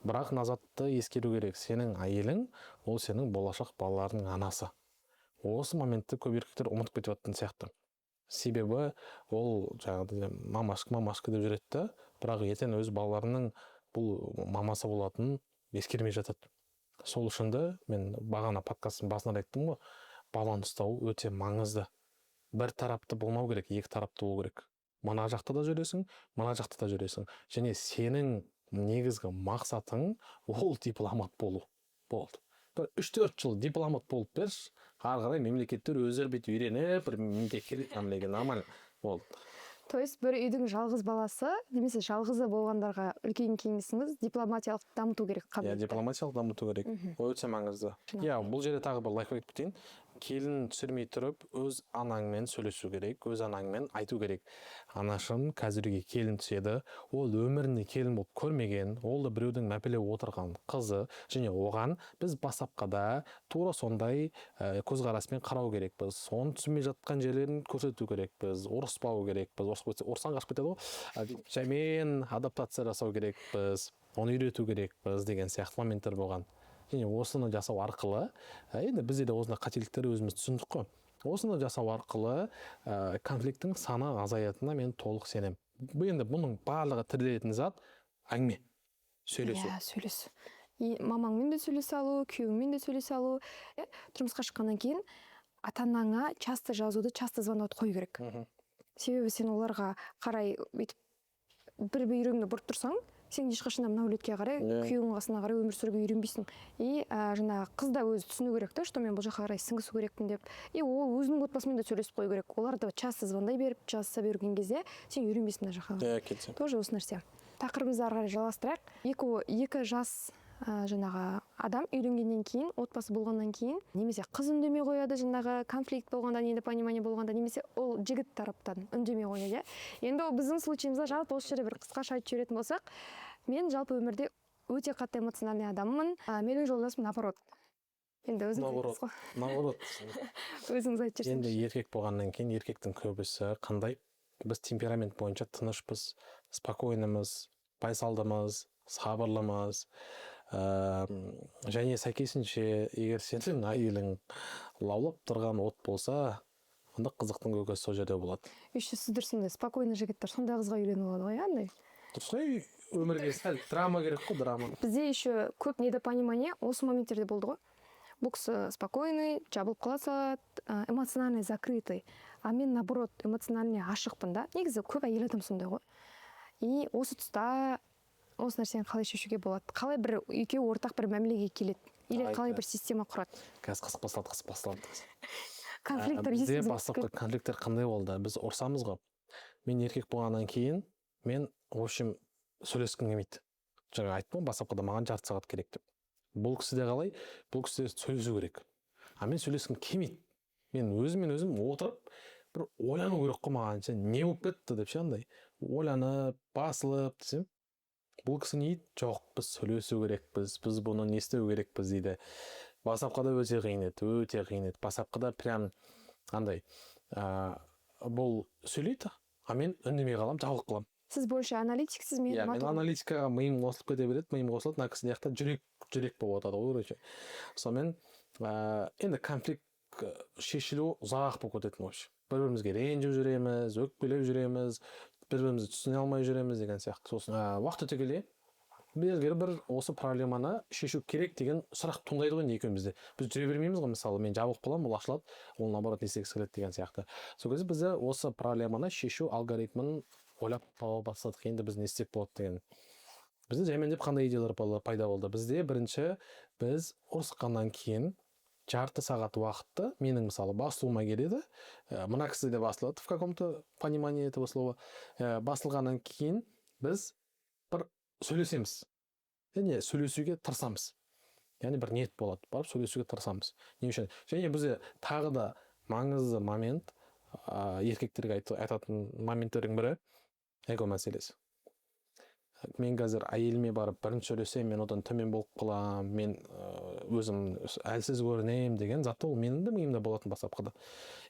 Бірақ назатты ескеру керек, сенің әйелің ол сенің болашақ балаларының анасы. Осы моментті көп еркектер ұмытып кетіп жатқан сияқты. Себебі ол жаңағыдай мамашка деп жүреді, бірақ ертең өз балаларының бұл мамасы болатынын ескермей жатады. Сол үшін де мен бағана подкасттың басында айттым ғой, баланы ұстау өте маңызды. Бір тарапты болмау керек, екі тарапты болу керек. Мына жақта да жүресің, мына жақта да жүресің. Және сенің негізгі мақсатың ол дипломат болу. Болды. Бір 3-4 жыл дипломат болып берші, ары қарай мемлекеттер өздері бүйтіп үйреніп, бір мемлекеттік мәмілеге нормально болды. То есть бір үйдің жалғыз баласы, немесе жалғызы болғандарға үлкен кеңесіңіз дипломатиялық дамыту керек. Иә, дипломатиялық дамыту керек. Өте маңызды. Иә, бұл жерде тағы бір лайфхак кетейін. Келін түсірмей тұрып, өз анаңмен сөйлесу керек, өз анаңмен айту керек. Анашым қазірге келін түседі, ол өмірінде келін болып көрмеген, ол да біреудің мәпелеп отырған қызы, және оған біз бастапқыда тура сондай көзқараспен қарау керекпіз. Соны түсінбей жатқан жерлерін көрсету керекпіз, ұрыспау керекпіз. Ұрсан қашып кетеді ғой. Жаймен адаптация жасау керекпіз, оны үйрету керекпіз деген сияқты моменттер болған. Және осыны жасау арқылы, енді бізде де осындай қателіктер өзіміз түсіндік қой. Осыны жасау арқылы конфликттің саны азаятынына мен толық сенемін. Енді бұның барлығы тірелетін зат әңгіме, сөйлесу. Иә, сөйлесу. Мамаңмен де сөйлесе алу, күйеуіңмен де сөйлесе алу. Тұрмысқа шыққаннан кейін ата-анаңа часто жазуды, часто звондауды қою керек. Себебі сен оларға қарай бір бүйрегіңді бұрып тұрсаң, сен ешқашанда мына өлетке қарай, күйеуің қасына қарай өмір сүруге үйренбейсің. И жаңағы қыз да өзі түсіну керек та, что мен бұл жаққа қарай сіңісу керекпін деп. И ол өзінің отбасымен де сөйлесіп қою керек. Олар да часто звондай беріп, жазыса берген кезде сен үйренбейсің мына жаққа қарай. Кетсе. Тоже осы нәрсе. Тақырыбымызды ары қарай жалғастырайық. Екі жас жаңағы адам үйленгеннен кейін, отбасы болғаннан кейін, немесе қыз үндемей қояды, жаңағы конфликт болғанда, недопонимание болғанда, немесе ол жігіт тараптан үндемей қояды. Енді ол біздің случайымызда жалпы осы жерде бір қысқаша айтып жіберетін болсақ, мен жалпы өмірде өте қатты эмоциональный адаммын. Менің жолдасым наоборот. Енді өзіңіз айтып жүрсеңіз. Енді еркек болғаннан кейін еркектің көбісі қандай? Біз темперамент бойынша тынышпыз, спокойнымыз, байсалдымыз, сабырлымыз. Және сәйкесінше, егер сенің әйелің лаулап тұрған от болса, онда қызықтың көкесі сол жерде болады. Еще сіздер сондай спокойный жігіттер, сондай қызға үйленіп алады ғой, андай. Дұрыс қой, өмірге сәл драма керек қой, драма. Бізде еще көп недопонимание осы моменттерде болды ғой. Бұл кісі спокойный, жабылып қала салады, эмоционально закрытый, а мен наоборот эмоционально ашықпын да. Негізі көп әйел адам сондай ғой. И осы тұста осы нәрсені қалай шешуге болады? Қалай бір екеуі ортақ бір мәмілеге келеді? Или қалай бір система құрады? Қазір қысып басталды. Конфликттер бізде бастапқы конфликттер қандай болды? Біз ұрсамыз ғой. Мен еркек болғаннан кейін мен в общем сөйлескім келмейді. Жаңа айттым ғой, бастапқыда маған жарты сағат керек деп. Бұл кісі де қалай? Бұл кісі де сөйлесу керек. А мен сөйлескім келмейді. Мен өзім отырып бір ойлану керек қой маған. Не болып кетті деп андай. Ойланып, басылып десем, бұл кісі не дейді? Жоқ, біз сөйлесу керекпіз, біз бұны не істеу керекпіз дейді. Бастапқыда өте қиын еді. Бастапқыда прям андай бұл сөйлейді, а мен үндемей қалам, жабылып қалам. Сіз больше аналитиксіз, мен мен аналитикаға миым қосылып кете береді, мына кісі жақта жүрек болып отырады ғой, короче. Сонымен енді конфликт шешілу ұзақ болып кететін ғой. Бір-бірімізге ренжіп жүреміз, өкпелеп жүреміз, бір-бірімізді түсіне алмай жүреміз деген сияқты. Сосын уақыт өте келе белгілі бір осы проблеманы шешу керек деген сұрақ туындайды ғой екеумізде. Біз жүре бермейміз ғой, мысалы мен жабылып қаламын, ол ашылады, ол наоборот не істегісі келеді деген сияқты. Сол кезде бізде осы проблеманы шешу алгоритмін ойлап таба бастадық. Енді біз не істеп болады деген. Бізде жаймендеп қандай идеялар пайда болды? Бізде бірінші біз ұрысқаннан кейін жарты сағат уақытты менің мысалы басылуыма келеді. Мына кісі де басылады в каком-то понимании этого слова. Басылғаннан кейін біз бір сөйлесеміз. Яғни сөйлесуге тырысамыз. Яғни бір ниет болады. Барып сөйлесуге тырысамыз. Не үшін? Және бізде тағы да маңызды момент, еркектерге айтатын моменттердің бірі эго мәселесі. Мен қазір әйеліме барып бірінші сөйлесем, мен одан төмен болып қалам, мен өзім әлсіз көрінемін деген затты ол менің де миымда болатын бастапқыда.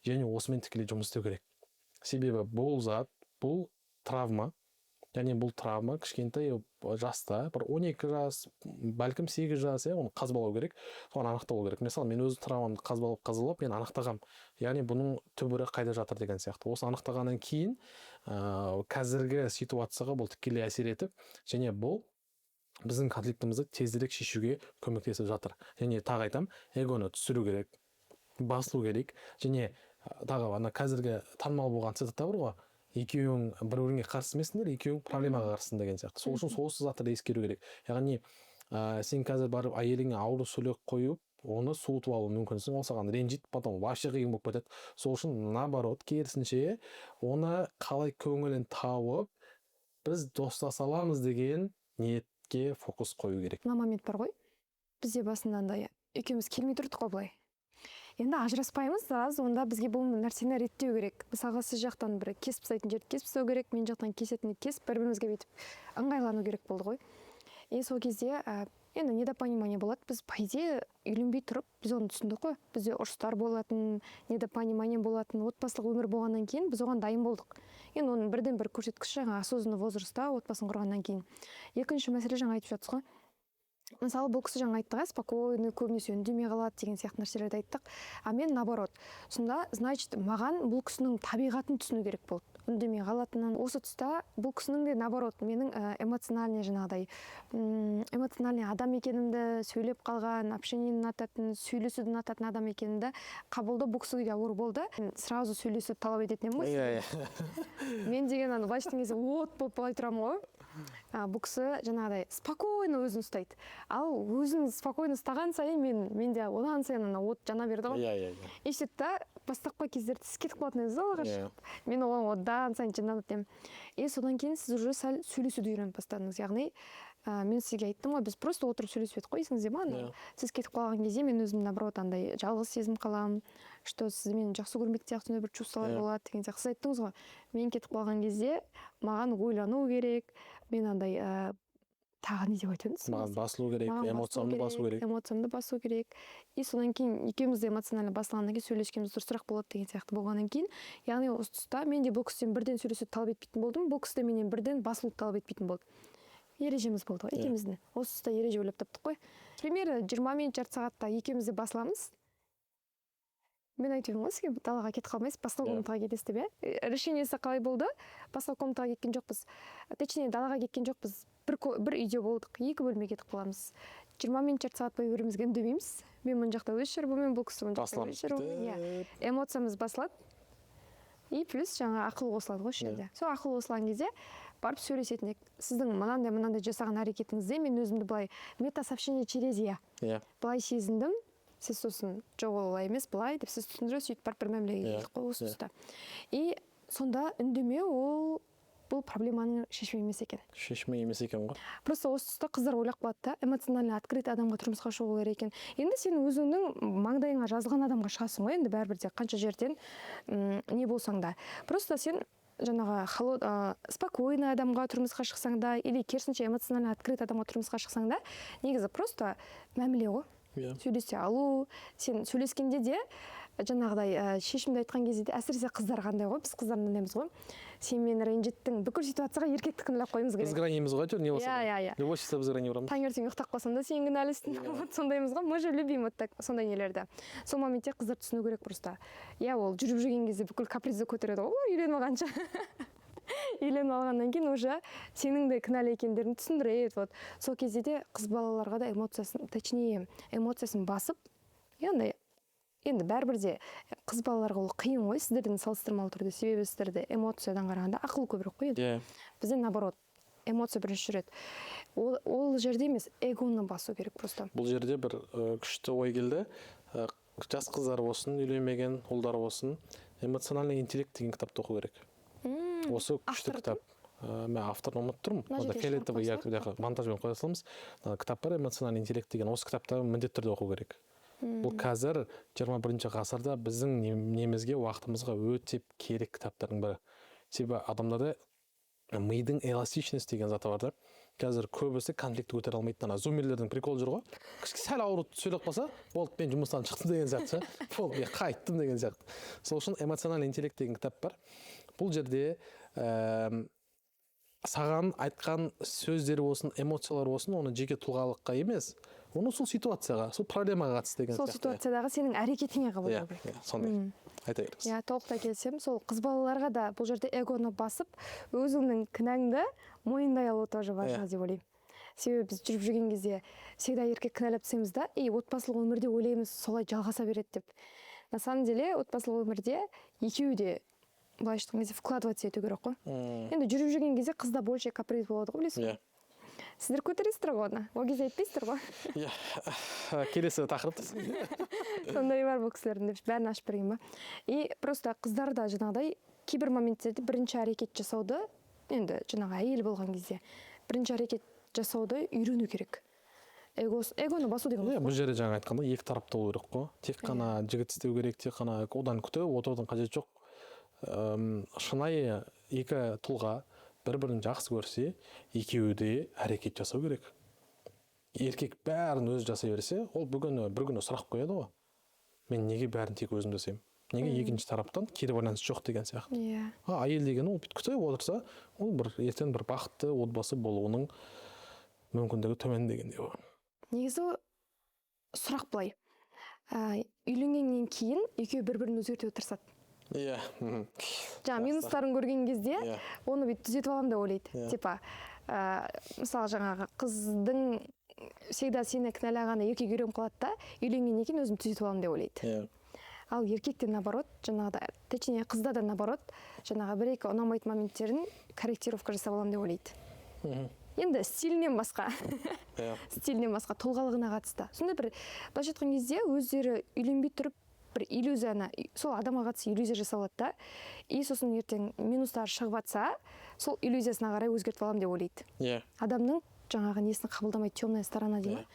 Және осымен тікелей жұмыс істеу керек. Себебі бұл зат, бұл травма, яғни бұл травма кішкентай жаста, бір 12 жас, бәлкім 8 жас, оны қазбалау керек, соны анықталу керек. Мысалы, мен өз травмамды қазбалап, мен анықтағам. Яғни бұның түбірі қайда жатыр деген сияқты. Осы анықтағаннан кейін қазіргі ситуацияға бұл тікелей әсер етіп, және бұл біздің конфликтімізді тезірек шешуге көмектесіп жатыр. Және тағы айтам, эгоны түсіру керек, басылу керек. Және тағы қазіргі танымал болған цитата бар ғой, екеуің бір-біріңе қарсы емессіңдер, екеуің проблемаға қарсысың деген сияқты. Сол үшін осы затты ескеру керек. Яғни сен қазір барып әйеліңе ауыр сөйлеп қойып, оны суытып алу мүмкінсің, ол саған ренжиді, потом вообще қиын болып кетеді. Сол үшін наоборот, керісінше оны қалай көңілін тауып, біз достаса аламыз деген ниетке фокус қою керек. Мына момент бар ғой, бізде басында андай екеуміз келмей тұрдық қой былай. Енді ажыраспаймыз, сразу онда бізге бұл нәрсені реттеу керек. Мысалға сіз жақтан бір кесіп тастайтын жерді кесіп тастау керек, мен жақтан кесетінді кесіп, бір-бірімізге бүйтіп ыңғайлану керек болды ғой. И сол кезде енді недопонимание болады. Біз по идее үйленбей тұрып, біз оны түсіндік қой. Бізде ұрыстар болатын, недопонимание болатын, отбасылық өмір болғаннан кейін біз оған дайын болдық. Енді оның бірден бір көрсеткіші жаңа осознанный возрастта отбасын құрғаннан кейін. Екінші мәселе жаңа айтып жатсыз ғой. Мысалы, бұл кісі жаңа айттық, спокойно, көбінесе үндемей қалады деген сияқты нәрселерді айттық. А мен наоборот. Сонда, значит, маған бұл кісінің табиғатын түсіну керек болды. Үндемей қалатынын. Осы тұста бұл кісінің де наоборот, менің эмоциональный жаңағыдай, эмоциональный адам екенімді, сөйлеп қалған, общениені ұнататын, сөйлесуді ұнататын адам екенімді қабылдау бұл кісіге де ауыр болды. Сразу сөйлесуді талап ететін емеспін ғой. Мен деген былайша кезде от болып былай тұрамын ғой. Бұл кісі жаңағыдай спокойно өзін ұстайды. Ал өзін спокойно ұстаған сайын менде одан сайын от жана берді ғой. И сөйтті, бастапқы кездерде сіз кетіп қалатын едіңіз алға шығып. Мен оған одан сайын жанданып едім. И содан кейін сіз уже сәл сөйлесуді үйреніп бастадыңыз. Яғни мен сізге айттым ғой, біз просто отырып сөйлесіп едік қой, есіңізде ма? Сіз кетіп қалған кезде мен өзім наоборот андай жалғыз сезініп қаламын, что сіз мені жақсы көрмейтін сияқты бір чувстволар болады деген сияқты. Сіз айттыңыз ғой, мен кетіп қалған кезде маған ойлану керек, мен андай тағы не деп айтыңыз? Маған басылу керек, эмоциямды басу керек. И содан кейін екеуміз де эмоционально басылғаннан кейін сөйлескеніміз дұрысырақ болады деген сияқты болғаннан кейін, яғни осы тұста мен де бұл кісіден бірден сөйлесуді талап етпейтін болдым, бұл кісі де менен бірден басылуды талап етпейтін болды. Ережеміз болды ғой екеуміздің. Осы тұста ереже ойлап таптық қой. Примерно 20 минут, жарты сағатта екеуміз де басыламыз. Мен айтып едім ғой сізге, далаға кетіп қалмайсыз, басқа комнатаға кетесіз деп, решениесі қалай болды? Басқа комнатаға кеткен жоқпыз. Точнее, далаға кеткен жоқпыз. Бір үйде болдық, 2 бөлме кетіп қаламыз. 20 минут жарты сағат бойы бір-бірімізге үндемейміз. Мен мына жақта өз шаруаммен, бұл кісі мына жақта өз шаруамен. Эмоциямыз басылады. И плюс жаңа ақыл қосылады ғой осы жерде. Сол ақыл қосылған кезде барып сөйлесетін. Сіздің мынандай жасаған әрекетіңізде мен өзімді былай метасообщение через я. Былай сезіндім, сіз сосын жоқ олай емес, былай деп сіз түсіндіресіз, сөйтіп барып бір мәмілеге келдік қой осы тұста. И сонда үндемеу бұл проблеманың шешімі емес екен. Шешімі емес екен ғой. Просто осы тұста қыздар ойлап қалады да, эмоционально открыт адамға тұрмысқа шығу керек екен. Енді сен өзіңнің маңдайыңа жазылған адамға шығасың ғой, енді бәрібір де қанша жерден не болсаң да. Просто сен жаңағы спокойный адамға тұрмысқа шықсаң да, или керісінше эмоционально открыт адамға тұрмысқа шықсаң да, негізі просто мәміле ғой. Сөйлесе алу, сен сөйлескенде де жаңағыдай шешімді айтқан кезде де, әсіресе қыздар қандай ғой, біз қыздар мындаймыз ғой, сен мені ренжіттің, бүкіл ситуацияға еркекті кінәлап қоюымыз керек. Біз гранимыз ғой, не болса да. Любой ситуация біз грани ұрамыз. Таңертең ұйықтап қалсам да сен кінәлісің. Сондаймыз ғой, мы же любим вот так сондай нелерді. Сол моментте қыздар түсіну керек просто. Иә, ол жүріп жүрген кезде бүкіл капризді көтереді ғой, үйленіп алғанша. Үйленіп алғаннан кейін уже сенің де кінәлі екендерін түсіндіреді. Вот сол кезде де қыз балаларға да эмоциясын басып, енді бәрібір де қыз балаларға ол қиын ғой, сіздерден салыстырмалы түрде, себебі сіздерде эмоциядан қарағанда ақыл көбірек қой. Бізде наоборот, эмоция бірінші жүреді. Ол жерде емес, эгоны басу керек просто. Бұл жерде бір күшті ой келді. Жас қыздар болсын, үйленбеген ұлдар болсын, эмоциональный интеллект деген кітапты оқу керек. Осы күшті кітап. Мен авторын ұмытып тұрмын. Фиолетовый монтажбен қоя саламыз. Кітап бар, эмоциональный интеллект деген. Осы кітапты міндетті түрде оқу керек. Бұл қазір 21-ші ғасырда біздің немізге, уақытымызға өте керек кітаптардың бірі. Себебі адамдарда мидың эластичность деген заты бар да. Қазір көбісі конфликті көтере алмайды. Зумерлердің приколы жүр ғой. Сәл ауырып сөйлеп қалса, болды, мен жұмыстан шықтым деген сияқты. Болды, мен қайттым деген сияқты. Сол үшін эмоциональный интеллект деген кітап бар. Бұл жерде саған айтқан сөздері болсын, эмоциялар болсын, оны жеке тұлғалыққа емес, оны сол ситуацияға, сол проблемаға қатысты деген сияқты. Сол ситуациядағы сенің әрекетіңе қабылдау керек. Сондай. Айта беріңіз. Толықтай келісемін. Сол қыз балаларға да бұл жерде эгоны басып, өзіңнің кінәңді мойындай алу тоже важно деп ойлаймын. Себебі біз жүріп жүрген кезде всегда еркек кінәлап тастаймыз да, отбасылық өмірде ойлаймыз, солай жалғаса береді деп. На самом деле, отбасылық өмірде екеуі де былайша айтқан кезде вкладываться ету керек қой. Енді жүріп жүрген кезде қызда больше каприз болады ғой, білесіз ғой. Сіздер көтересіздер ғой оны, ол кезде айтпайсыздар ғой. Келесі тақырып. Сондай бар бұл кісілердің деп бәрін ашып берген ба. И просто қыздар да жаңағыдай кейбір моменттерде бірінші әрекет жасауды, енді жаңағы әйел болған кезде бірінші әрекет жасауды үйрену керек. Эгоны басу деген ғой. Бұл жерде жаңа айтқанда екі тарапты болу керек қой. Тек қана жігіт істеу керек, тек қана одан күтіп отырудың қажеті жоқ. Шынайы екі тұлға бір-бірін жақсы көрсе, екеуі де әрекет жасау керек. Еркек бәрін өзі жасай берсе, ол бір күні сұрақ қояды ғой. Мен неге бәрін тек өзім жасаймын? Неге екінші тараптан кері байланыс жоқ деген сияқты. Әйел деген ол күтіп отырса, ол ертең бір бақытты отбасы болуының мүмкіндігі төмен дегендей ғой. Негізі сұрақ былай. Үйленгеннен кейін екеуі бір-бірін өзгертуге тырысады. Жаңа минустарын көрген кезде оны бүйтіп түзетіп аламын деп ойлайды. Типа, мысалы жаңағы қыздың всегда сені кінәлағаны еркек үйреніп қалады да, үйленгеннен кейін өзім түзетіп аламын деп ойлайды. Ал еркекте наоборот, жаңағыда, точнее қызда да наоборот, жаңағы бір-екі ұнамайтын моменттерін корректировка жасап аламын деп ойлайды. Енді стилінен басқа, тұлғалығына қатысты. Сонда бір былайша айтқан кезде өздері үйленбей тұрып бір иллюзияны, сол адамға қатысты иллюзия жасалады да, и сосын ертең минустар шығып жатса, сол иллюзиясына қарай өзгертіп аламын деп ойлайды. Адамның жаңағы несін қабылдамайды, темная сторона дейді ма?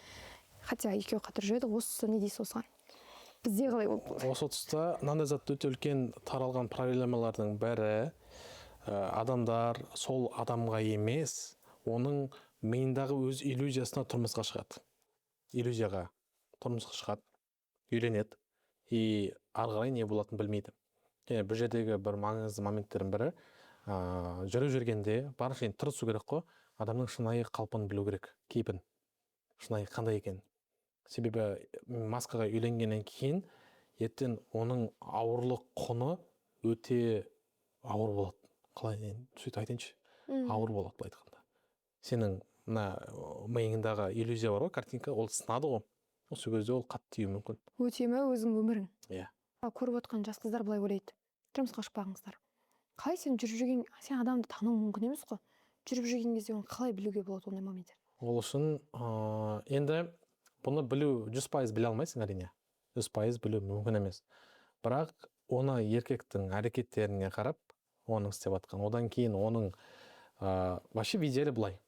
Хотя екеуі қатар жүреді, осы не дейсіз осыған? Бізде қалай болып қалды? Осы тұста мынандай зат өте үлкен таралған проблемалардың бірі, адамдар сол адамға емес, оның миындағы өз иллюзиясына тұрмысқа шығады. Иллюзияға тұрмысқа шығады, үйленеді. И ары қарай не болатынын білмейді. Бұл жердегі бір маңызды моменттердің бірі, жүріп жүргенде барынша тырысу керек қой, адамның шынайы қалпын білу керек, кейпін. Шынайы қандай екен. Себебі маскаға үйленгеннен кейін, ертең оның ауырлық құны өте ауыр болады. Қалай, сөйтіп айтайыншы, ауыр болады былай айтқанда. Сенің мына миыңдағы иллюзия бар ғой, картинка, ол сынады ғой. Осы кезде ол қатты тиюі мүмкін. Өте ме өзің өмірің? Иә. Көріп отқан жас қыздар былай ойлайды. Тұрмысқа шықпағыңыздар. Қалай сен жүріп жүрген, сен адамды тану мүмкін емес қой. Жүріп жүрген кезде оны қалай білуге болады ондай моменттер? Ол үшін енді бұны білу 100% біле алмайсың әрине. 100% білу мүмкін емес. Бірақ оны еркектің әрекеттеріне қарап, оның істеп жатқан. Одан кейін оның вообще видеолі былай.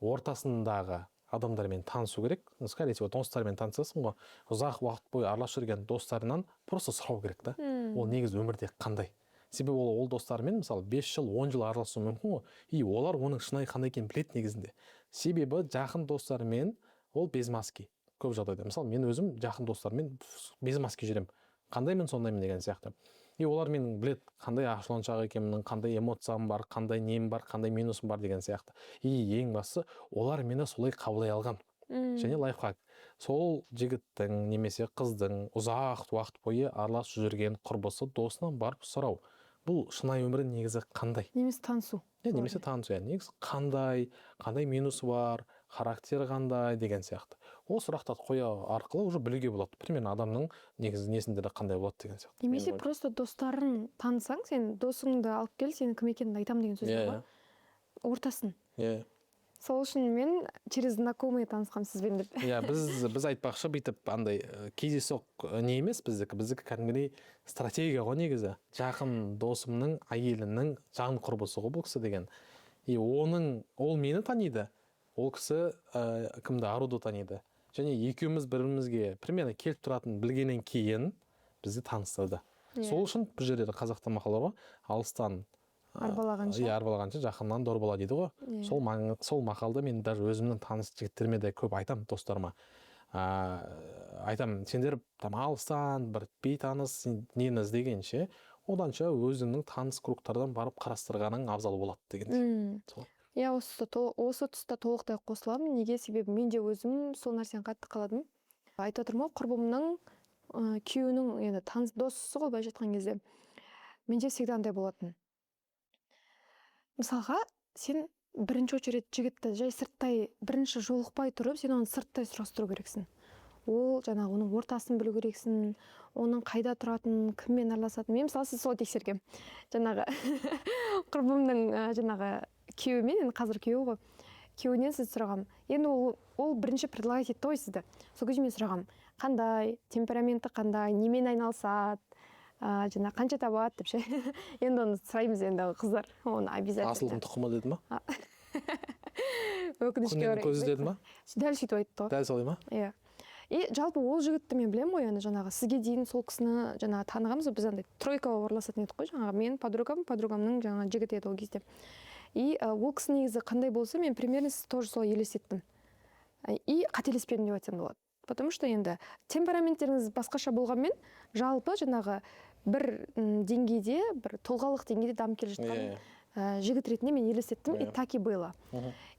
Ортасындағы адамдармен танысу керек. Скорее всего, достармен танысасың ғой. Ұзақ уақыт бойы араласып жүрген достарынан просто сұрау керек та. Ол негізі өмірде қандай? Себебі ол достарымен мысалы 5 жыл, 10 жыл араласуы мүмкін ғой. И олар оның шынайы қандай екенін біледі негізінде. Себебі жақын достармен ол без маски. Көп жағдайда. Мысалы, мен өзім жақын достармен без маски жүремін. Қандай мен сондаймын деген сияқты. И олар менің білет қандай ашуланшақ екенмін, қандай эмоциям бар, қандай нем бар, қандай минусым бар деген сияқты. И ең бастысы, олар мені солай қабылдай алған. Және лайфхак. Сол жігіттің немесе қыздың ұзақ уақыт бойы араласып жүрген құрбысы досынан барып сұрау. Бұл шынайы өмірі негізі қандай? Немесе танысу. Немесе танысу. Негізі қандай минусы бар, характері қандай деген сияқты. Ол сұрақтарды қою арқылы уже білуге болады. Примерно адамның негізі несінде қандай болады деген сияқты. Немесе просто достарын танысаң, сен досыңды алып кел, сенің кім екенін айтамын деген сөз бар ғой. Ортасын. Сол үшін мен через знакомые танысқам сізбен деп. Біз айтпақшы бүйтіп андай кездейсоқ не емес біздікі кәдімгідей стратегия ғой негізі. Жақын досымның әйелінің жан құрбысы ғой бұл кісі деген. И ол мені таниды. Ол кісі кімді Аруды таниды. Және екеуміз бірімізге примерно келіп тұратын білгеннен кейін бізді таныстырды. Сол үшін бұл жерде қазақта мақал бар ғой, алыстан арбалағанша жақыннан дор бола дейді ғой. Сол мақалды мен даже өзімнің таныс жігіттеріме де көп айтам, достарыма. Айтам, сендер алыстан бір бейтаныс нені іздегенше, оданша өзіңнің таныс кругтардан барып қарастырғаның абзал болады деген. Иә, осы тұста толықтай қосыламын. Неге? Себебі мен де өзім сол нәрсені қатты қаладым. Айтып отырмын ғой, құрбымның күйеуінің енді таныс досы ғой былайша айтқан кезде. Менде всегда андай болатын. Мысалға, сен бірінші очередь жігітті жай сырттай бірінші жолықпай тұрып, сен оны сырттай сұрастыру керексің. Ол жаңағы оның ортасын білу керексің, оның қайда тұратынын, кіммен араласатынын. Мен мысалы сіз солай тексергем. Жаңағы құрбымның жаңағы күйеуімен, енді қазір күйеуі ғой, күйеуінен сіз сұрағам. Енді ол бірінші предлагать етті ғой сізді. Сол кезде мен сұрағам, қандай, темпераменті қандай, немен айналысады, жаңа қанша табады деп ше. Енді оны сұраймыз енді қыздар. Оны обязательно. Асылдың тұқымы деді ма? Өкінішке орай. Көзі деді ма? Дәл сөйтіп айтты ғой. Дәл солай ма? Иә. И жалпы ол жігітті мен білемін ғой, енді жаңағы сізге дейін сол кісіні жаңағы танығанбыз, біз андай тройкаға араласатын едік қой, жаңағы мен подругамның жаңағы жігіті еді ол кезде. И ол кісі негізі қандай болса, мен примерно сіз тоже солай елестеттім. И қателеспедім деп айтсам болады. Потому что енді темпераменттеріңіз басқаша болғанмен, жалпы жаңағы бір деңгейде, бір тұлғалық деңгейде дамып келе жатқан жігіт ретінде мен елестеттім, и так и было.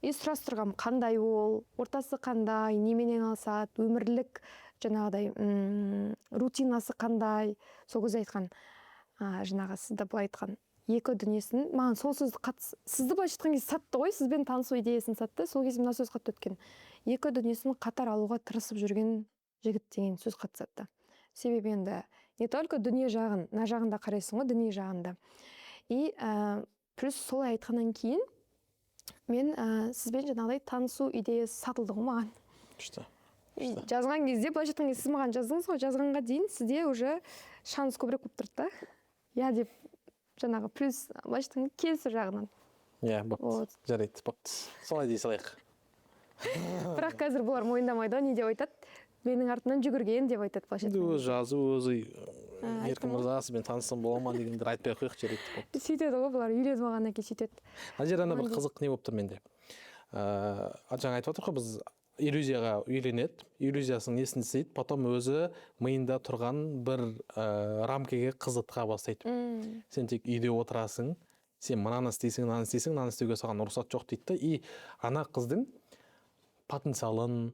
И сұрастырғам, қандай ол, ортасы қандай, немен айналысады, өмірлік жаңағыдай рутинасы қандай. Сол кезде айтқан, жаңағы сізді былай айтқан, екі дүниесін, маған сол сөзді сізді былай айтқан кезде сатты ғой, сізбен танысу идеясын сатты. Сол кезде мына сөз қатты өткен. Екі дүниесін қатар алуға тырысып жүрген жігіт деген сөз қатты сатты. Себебі енді не только дүние жағын, мына жағында қарайсың ғой, дүние жағында. И плюс солай айтқаннан кейін мен сізбен жаңағыдай танысу идеясы сатылды ғой маған. Күшті. Жазған кезде, былайша айтқан кезде сіз маған жаздыңыз ғой, жазғанға дейін сізде уже шанс көбірек болып тұрды да. Я деп жаңағы плюс былайша айтқан келісі жағынан. Иә, бопты. Жарайды, бопты. Солай дей салайық. Бірақ қазір бұлар мойындамайды, не деп айтады? Менің артынан жүгірген деп айтады былайша айтқан. Өзі жазу, өзі еркін мырза, сізбен танысам бола ма дегендер айтпай ақ қойық жарайды. Сөйтеді ғой бұлар, үйленіп алғаннан кейін сөйтеді. Ана жерде бір қызық не болып тұр менде. Жаңа айтып отырмық қой, біз иллюзияға үйленеді, иллюзиясының несін істейді, потом өзі миында тұрған бір рамкеге қызытыға бастайды. Сен тек үйде отырасың, сен мынаны істейсің, мынаны істейсің, мынаны істеуге саған рұқсат жоқ дейді. И ана қыздың потенциалын,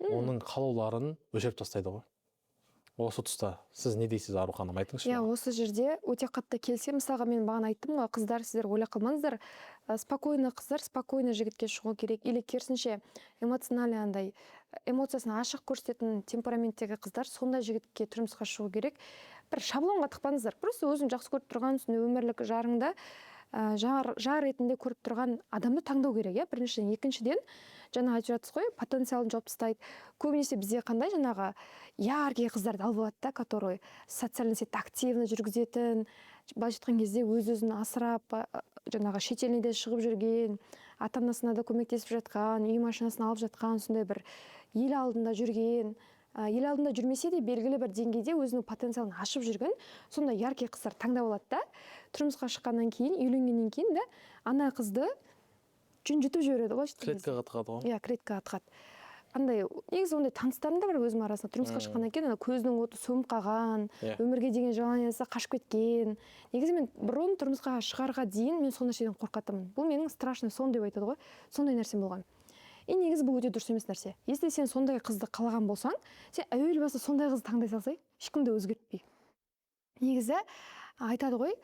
оның қалауларын өлшеп тастайды ғой. осы тұста сіз не дейсіз, Ару ханым, айтыңызшы. Иә, осы жерде өте қатты келісемін. Мысалға мен бағана айттым ғой, қыздар, сіздер ойлап қалмаңыздар, спокойно қыздар спокойно жігітке шығу керек, или керісінше эмоциональный андай эмоциясын ашық көрсететін темпераменттегі қыздар сондай жігітке тұрмысқа шығу керек. Бір шаблонға тықпаңыздар, просто өзің жақсы көріп тұрған, өмірлік жарыңда жар ретінде көріп тұрған адамды таңдау керек. Иә, біріншіден. Екіншіден, жаңа айтып жатсыз ғой, потенциалын жауып тастайды. Көбінесе бізде қандай жаңағы яркий қыздарды алып алады да, который социальный сеть активно жүргізетін, былайша айтқан кезде өз-өзін асырап, жаңағы шетеліне шығып жүрген, ата-анасына да көмектесіп жатқан, үй машинасын алып жатқан, сондай бір ел алдында жүрген, ел алдында жүрмесе де белгілі бір деңгейде өзінің потенциалын ашып жүрген, сондай яркий қыздар таңдап алады да, тұрмысқа шыққаннан кейін, үйленгеннен кейін да ана қызды жүнжітіп жібереді ғой. Клеткаға тығады ғой. Иә, клеткаға тығады. Андай, негізі ондай таныстарым да бар өзім арасында. Тұрмысқа шыққаннан кейін көзінің оты сөніп қалған, өмірге деген желаниясы қашып кеткен. Негізі мен бұрын тұрмысқа шығарға дейін мен сол нәрседен қорқатынмын. Бұл менің страшный сон деп айтады ғой. Сондай нәрсе болған. И негізі бұл өте дұрыс емес нәрсе. Если сен сондай қызды қалаған болсаң, сен әуел баста сондай қызды таңдай салсай, ешкімді өзгертпей. Негізі айтады ғой,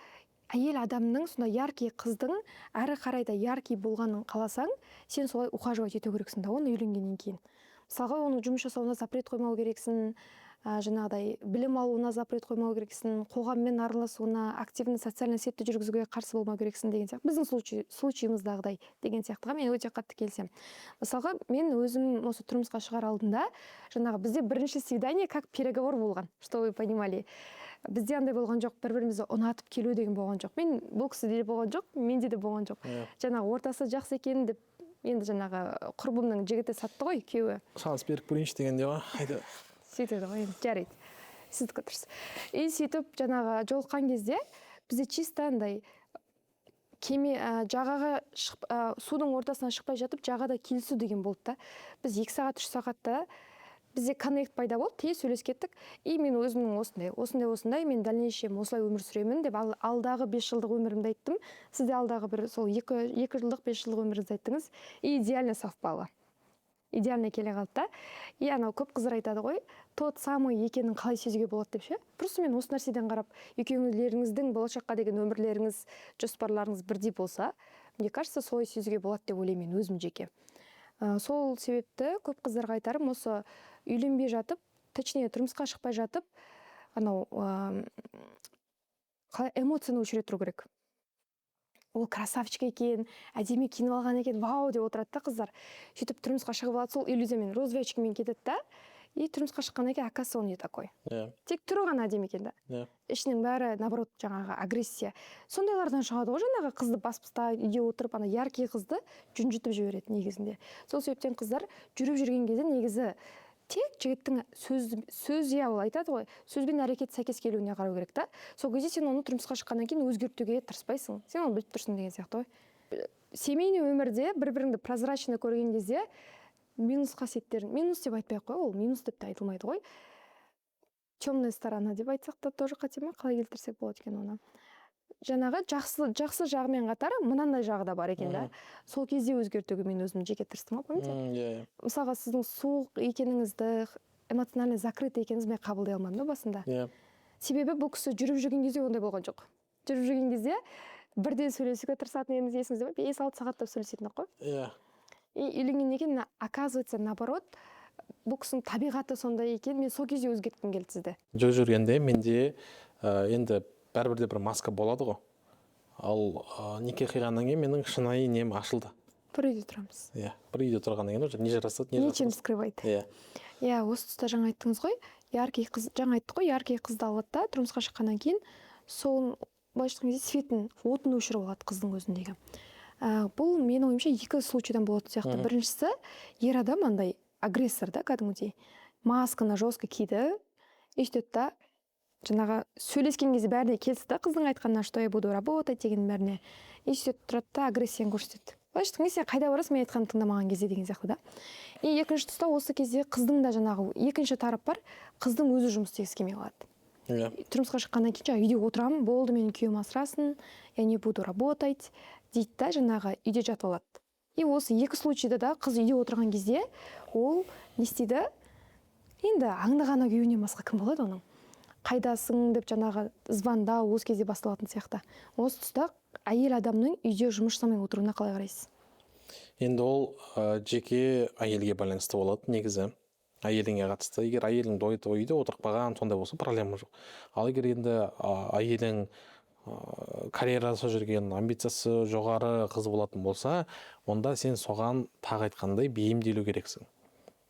әйел адамның сондай яркий қыздың әрі қарай да яркий болғанын қаласаң, сен солай ухаживать ету керексің да, оны үйленгеннен кейін. Мысалға, оның жұмыс жасауына запрет қоймау керексің, жаңағыдай білім алуына запрет қоймау керексің, қоғаммен араласуына, активный социальный сетьті жүргізуге қарсы болмау керексің деген сияқты. Біздің случайымыздағыдай деген сияқтыға мен өте қатты келісемін. Мысалға, мен өзім осы тұрмысқа шығар алдында, жаңағы бізде бірінші свидание как переговор болған, что вы понимали. Бізде андай болған жоқ, бір-бірімізді ұнатып келу деген болған жоқ. Мен бұл кісіде болған жоқ, менде де болған жоқ. Жаңағы ортасы жақсы екен деп, енді жаңағы құрбымның жігіті сатты ғой, күйеуі. Шанс беріп көрейінші дегенде ва. Сөйтеді ғой, енді жарайды. Сіздікі дұрыс. И сөйтіп жаңағы жолыққан кезде бізде чисто андай кеме жағаға судың ортасына шықпай жатып, жағада келісу деген болды да. Біз 2 сағат, 3 сағатта бізде коннект пайда болды, тез сөйлесіп кеттік. И мен өзімнің осындай, мен дальнейшем осылай өмір сүремін деп алдағы 5 жылдық өмірімді айттым. Сізде алдағы бір сол 2 жылдық 5 жылдық өміріңізді айттыңыз. И идеально совпало. Идеально келе қалды да. И анау көп қыздар айтады ғой, тот самый екенін қалай сезуге болады деп ше. Просто мен осы нәрседен қарап, екеуіңіздің болашаққа деген өмірлеріңіз, жоспарларыңыз бірдей болса, мне кажется, солай сезуге болады деп ойлаймын өзім жеке. Сол себепті көп қыздарға айтарым, осы үйленбей жатып, точнее тұрмысқа шықпай жатып, анау эмоцияны өшіре тұру керек. Ол красавчик екен, әдемі киініп алған екен, вау деп отырады да қыздар. Сөйтіп тұрмысқа шығып алады, сол иллюзиямен, розовичкамен кетеді да. И тұрмысқа шыққаннан кейін, оказывается, он не такой. Тек түрі ғана әдемі екен да. Ішінің бәрі, наоборот, жаңағы агрессия. Сондайлардан шығады ғой, жаңағы қызды басып тастап, үйде отырып, ана яркий қызды жүнжітіп жібереді негізінде. Сол себептен қыздар жүріп жүрген кезде негізі тек жігіттің сөз, ол айтады ғой, сөзбен әрекет сәйкес келуіне қарау керек та. Сол кезде сен оны тұрмысқа шыққаннан кейін өзгертуге тырыспайсың. Сен оны біліп тұрсың деген сияқты ғой. Семейный өмірде бір-біріңді прозрачно көрген кезде минус қасиеттерін, минус деп айтпай-ақ қой, ол минус деп те айтылмайды ғой. Темная сторона деп айтсақ та тоже қате ма, қалай келтірсек болады екен оны. Жаңағы жақсы жағымен қатар мынандай жағы да бар екен да. Сол кезде өзгертуге мен өзім жеке тырыстым ғой, помните? Мысалға, сіздің суық екеніңізді, эмоционально закрыт екеніңізді мен қабылдай алмадым да басында. Себебі бұл кісі жүріп жүрген кезде ондай болған жоқ. Жүріп жүрген кезде бірден сөйлесуге тырысатын едіңіз, есіңізде ме? 5-6 сағаттап сөйлесетін ғой. И үйленгеннен кейін, оказывается, наоборот, бұл кісінің табиғаты сондай екен, мен сол кезде өзгерткім келді сізді. Жүргенде менде енді бәрібір де бір маска болады ғой. Ал неке қиғаннан кейін менің шынайы нем ашылды. Бір үйде тұрамыз. Бір үйде тұрғаннан кейін не жарасады, нечем скрывайды. Осы тұста жаңа айттыңыз ғой, жаңа айттық қой, яркий қызды алады да, тұрмысқа шыққаннан кейін сол былайша айтқан кезде светін, отын өшіріп алады қыздың өзіндегі. Бұл менің ойымша 2 случайдан болады сияқты. Біріншісі, ер адам андай агрессор да, кәдімгідей. Масканы жестко киді, естеді, жаңағы сөйлескен кезде бәріне келсі да, қыздың айтқанына, что я буду работать деген бәріне. И сөйтіп тұрады да, агрессияны көрсетеді. Былайша айтқан кезде, қайда барасың, мен айтқанымды тыңдамаған кезде деген сияқты да. И екінші тұста осы кезде қыздың да жаңағы екінші тарап бар, қыздың өзі жұмыс істегісі келмей қалады. Тұрмысқа шыққаннан кейін үйде отырамын, болды, менің күйеуім асырасын, я не буду работать дейді да, жаңағы үйде жатып алады. И осы 2 случайда да қыз үйде отырған кезде ол не істейді? енді аңдығана күйеуінен басқа кім болады оның? Қайдасың деп жаңағы звондау осы кезде басталатын сияқты. Осы тұста әйел адамның үйде жұмыс жасамай отыруына қалай қарайсыз? Енді ол жеке әйелге байланысты болады негізі. Әйеліңе қатысты. Егер әйелің үйде отырып қалған, сондай болса проблема жоқ. Ал егер енді әйелің карьерасы жүрген, амбициясы жоғары қыз болатын болса, онда сен соған тағы айтқандай бейімделу керексің.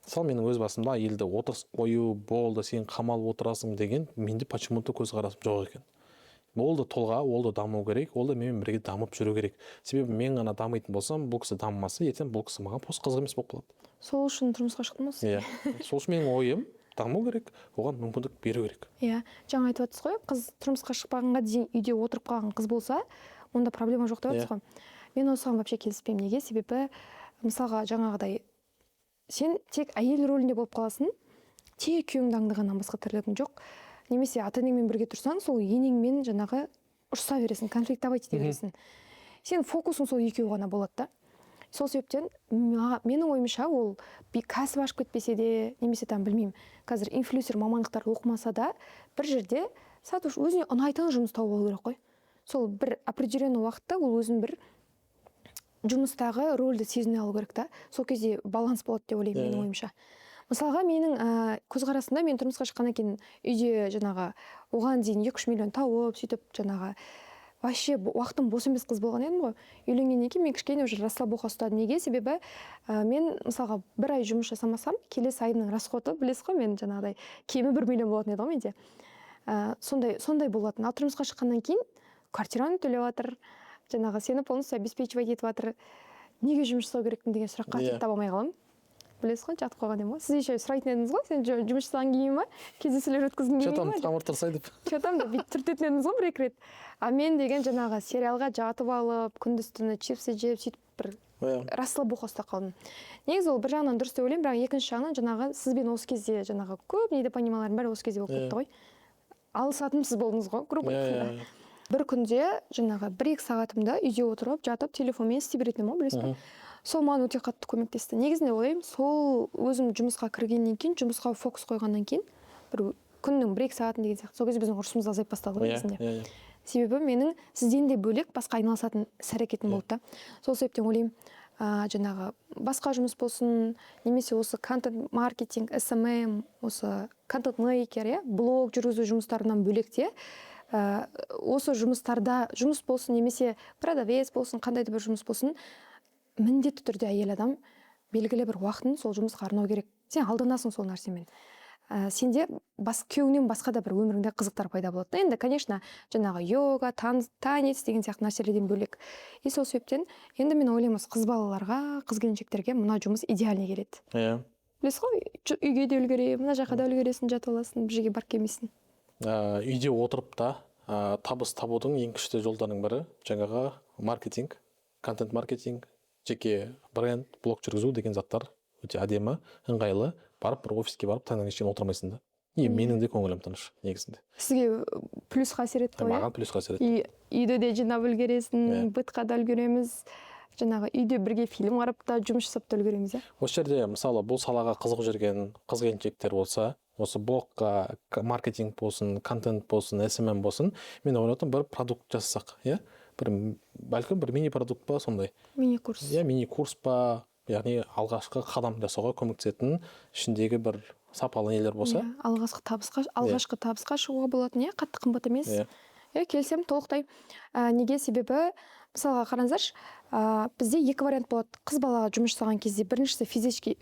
Мысалы менің өз басымда әйелді отырыс қою болды, сен қамалып отырасың деген менде почему-то көзқарасым жоқ екен. Ол да тұлға, ол да даму керек, ол да менімен бірге дамып жүру керек. Себебі мен ғана дамитын болсам, бұл кісі дамымаса, ертең бұл кісі маған қызық емес болып қалады. Сол үшін тұрмысқа шықтым осы. Иә. Сол үшін менің ойым даму керек, оған мүмкіндік беру керек. Иә, жаңа айтып отырсыз ғой, қыз тұрмысқа шықпағанға дейін үйде отырып қалған қыз болса, онда проблема жоқ деп отырсыз ғой. Мен осыған вообще келіспеймін. Неге? Себебі мысалға жаңағыдай сен тек әйел рөлінде болып қаласың, тек күйеуіңді аңдығаннан басқа тірлігің жоқ. Немесе ата-енеңмен бірге тұрсаң, сол енеңмен жаңағы ұрыса бересің, конфликт табай ете бересің. Сен фокусың сол екеуі ғана болады да. Сол себептен менің ойымша ол кәсіп ашып кетпесе де, немесе там білмеймін, қазір инфлюенсер мамандықтар оқымаса да, бір жерде сатушы өзіне ұнайтын жұмыс тауып алу керек қой. Сол бір определенный уақытта ол өзін бір жұмыстағы рөлді сезіне алу керек та. Сол кезде баланс болады деп ойлаймын менің ойымша. Мысалға менің көзқарасымда мен тұрмысқа шыққаннан кейін үйде жаңағы оған дейін 2-3 миллион тауып, сөйтіп жаңағы вообще уақытым бос емес қыз болған едім ғой. Үйленгеннен кейін мен кішкене уже расслабуха ұстадым. Неге? Себебі мен мысалға бір ай жұмыс жасамасам, келесі айымның расходы, білесіз ғой, мен жаңағыдай кемі 1 миллион болатын еді ғой менде. Сондай болатын. Ал тұрмысқа шыққаннан кейін квартираны төлеп жатыр, жаңағы сені полностью обеспечивать етіп жатыр. Неге жұмыс жасау керекпін деген сұраққа таба алмай қаламын. Білесіз ғой, жатып қалған едім ғой. Сіз еще сұрайтын едіңіз ғой, сен жұмыс жасаған кейін ба, кездесулер өткізгің келмей ме? Че там қамыр тұрсай деп. Че там деп түртетін едіңіз ғой 1-2 рет. А мен деген жаңағы сериалға жатып алып, күндіз-түні чипсы жеп, сөйтіп бір расслабуха ұстап қалдым. Негізі ол бір жағынан дұрыс деп ойлаймын, бірақ екінші жағынан жаңағы сізбен осы кезде жаңағы көп недопонималардың бәрі осы кезде болып кетті ғой. Алысатынсыз болдыңыз ғой, грубо айтқанда. Бір күнде жаңағы 1-2 сағатымда үйде отырып, жатып, телефонмен істей беретінмін ғой, білесіз ғой. Сол маған өте қатты көмектесті. Негізінде ойлаймын, сол өзім жұмысқа кіргеннен кейін, жұмысқа фокус қойғаннан кейін, бір күннің 1-2 сағатын деген сияқты. Сол кезде біздің ұрысымыз азайып басталды ғой негізінде. Себебі менің сізден де бөлек басқа айналысатын іс-әрекетім болды да. Сол себептен ойлаймын, жаңағы басқа жұмыс болсын, немесе осы контент маркетинг, SMM, осы контент мейкер, блог жүргізу жұмыстарынан бөлекте, осы жұмыстарда жұмыс болсын, немесе продавец болсын, қандай да бір жұмыс болсын, міндетті түрде әйел адам белгілі бір уақытын сол жұмысқа арнау керек. Сен алданасың сол нәрсемен. Сенде күйеуіңнен басқа да бір өміріңде қызықтар пайда болады. Енді, конечно, жаңағы йога, танец деген сияқты нәрселерден бөлек. И сол себептен енді мен ойлаймын, қыз балаларға, қыз келіншектерге мына жұмыс идеальный келеді. Білесіз ғой, үйге де үлгере, мына жаққа да үлгересің, жатып аласың, бір жерге барып келмейсің. Үйде отырып та табыс табудың ең күшті жолдарының бірі жаңағы маркетинг, контент маркетинг, жеке бренд, блог жүргізу деген заттар өте әдемі, ыңғайлы. Барып бір офиске барып таңнан кешке отырмайсың да. Менің де көңілім тыныш негізінде. Сізге плюсқа әсер етті ғой? Маған плюсқа әсер етті. Үйді де жинап үлгересің, бытқа да үлгереміз. Жаңағы үйде бірге фильм қарап та, жұмыс жасап та үлгереміз, иә? Осы жерде мысалы бұл салаға қызығып жүрген қыз келіншектер болса, осы блогқа маркетинг болсын, контент болсын, SMM болсын, мен ойлайтын бір продукт жасасақ, иә? Бәлкім бір мини-продукт па сондай. Мини-курс. Иә, мини-курс па, яғни алғашқы қадам жасауға көмектесетін ішіндегі бір сапалы нелер болса. Алғашқы табысқа шығуға болатын, иә, қатты қымбат емес. Келсем толықтай. Неге? Себебі, мысалға қараңыздаршы, бізде 2 вариант болады. Қыз балаға жұмыс жасаған кезде біріншісі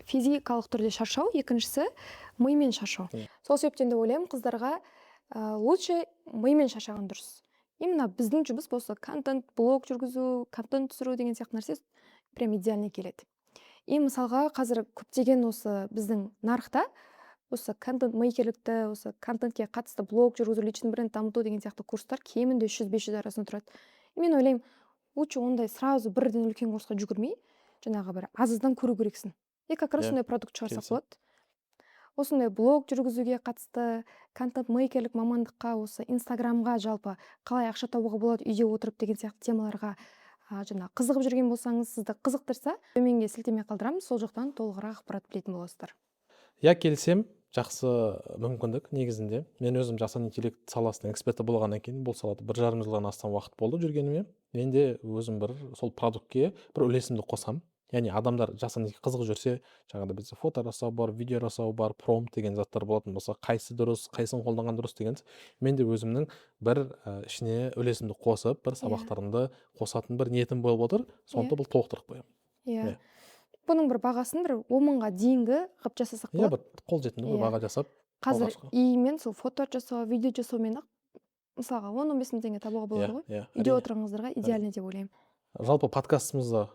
физикалық түрде шаршау, екіншісі мимен шаршау. Сол себептен де ойлаймын, қыздарға лучше мимен шаршаған дұрыс. Именно біздің жұмыс болса контент, блог жүргізу, контент түсіру деген сияқты нәрсе прям идеальный келеді. И мысалға қазір көптеген осы біздің нарықта осы контент мейкерлікті, осы контентке қатысты блог жүргізу, личный бренд дамыту деген сияқты курстар кемінде 300-500 арасында тұрады. Мен ойлаймын, лучше ондай сразу бірден үлкен курсқа жүгірмей, жаңағы бір азыздан көру керексің. Как раз сондай продукт шығарсақ болады. Осындай блог жүргізуге қатысты, контент мейкерлік мамандыққа, осы инстаграмға жалпы қалай ақша табуға болады үйде отырып деген сияқты темаларға қызығып жүрген болсаңыз, сізді қызықтырса, төменге сілтеме қалдырамыз, сол жақтан толығырақ ақпарат білетін боласыздар. Я келсем, жақсы мүмкіндік негізінде. Мен өзім жасанды интеллект саласының эксперті болғаннан кейін бұл салада 1,5 жылдан астам уақыт болды жүргеніме. Мен де өзім бір сол продуктке бір үлесімді қосам. Яғни адамдар жасанды қызық жүрсе, жаңағыда бізде фото жасау бар, видео жасау бар, промпт деген заттар болатын болса, қайсы дұрыс, қайсысын қолданған дұрыс деген. Мен де өзімнің бір ішіне үлесімді қосып, бір сабақтарымды қосатын бір ниетім болып отыр. Сондықтан бұл толықтырып қоямын. Иә. Бұның бір бағасын бір 10.000-ға дейінгі қылып жасасақ Иә, болады. бір қолжетімді бір баға жасап, Қазір алғашқы. иімен сол фото жасау, видео жасаумен ақ мысалға 10-15 мың теңге табуға болады ғой. Үйде отырғандарға идеальный деп ойлаймын. Жалпы подкастымызды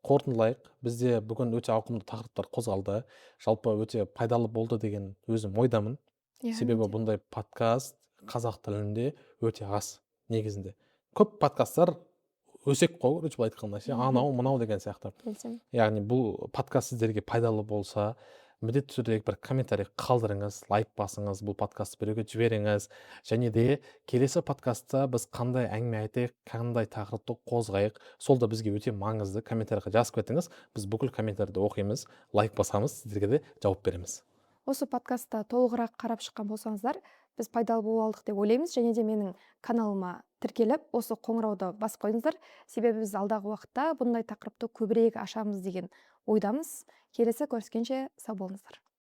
қорытындылайық. Бізде бүгін өте ауқымды тақырыптар қозғалды. Жалпы өте пайдалы болды деген өзім ойдамын. Себебі бұндай подкаст қазақ тілінде өте аз негізінде. Көп подкасттар өсек қой, былай айтқанда ше, анау мынау деген сияқты. Яғни бұл подкаст сіздерге пайдалы болса, міндетті түрде бір комментарий қалдырыңыз, лайк басыңыз, бұл подкастты біреуге жіберіңіз. Және де келесі подкастта біз қандай әңгіме айтайық, қандай тақырыпты қозғайық, сол да бізге өте маңызды. Комментарийға жазып кетіңіз. Біз бүкіл комментарийді оқимыз, лайк басамыз, сіздерге де жауап береміз. Осы подкастта толығырақ қарап шыққан болсаңыздар, біз пайдалы бола алдық деп ойлаймыз. Және де менің каналыма тіркеліп, осы қоңырауды басып қойыңыздар. Себебі біз алдағы уақытта бұндай тақырыпты көбірек ашамыз деген ойдамыз. Келесі көріскенше сау болыңыздар.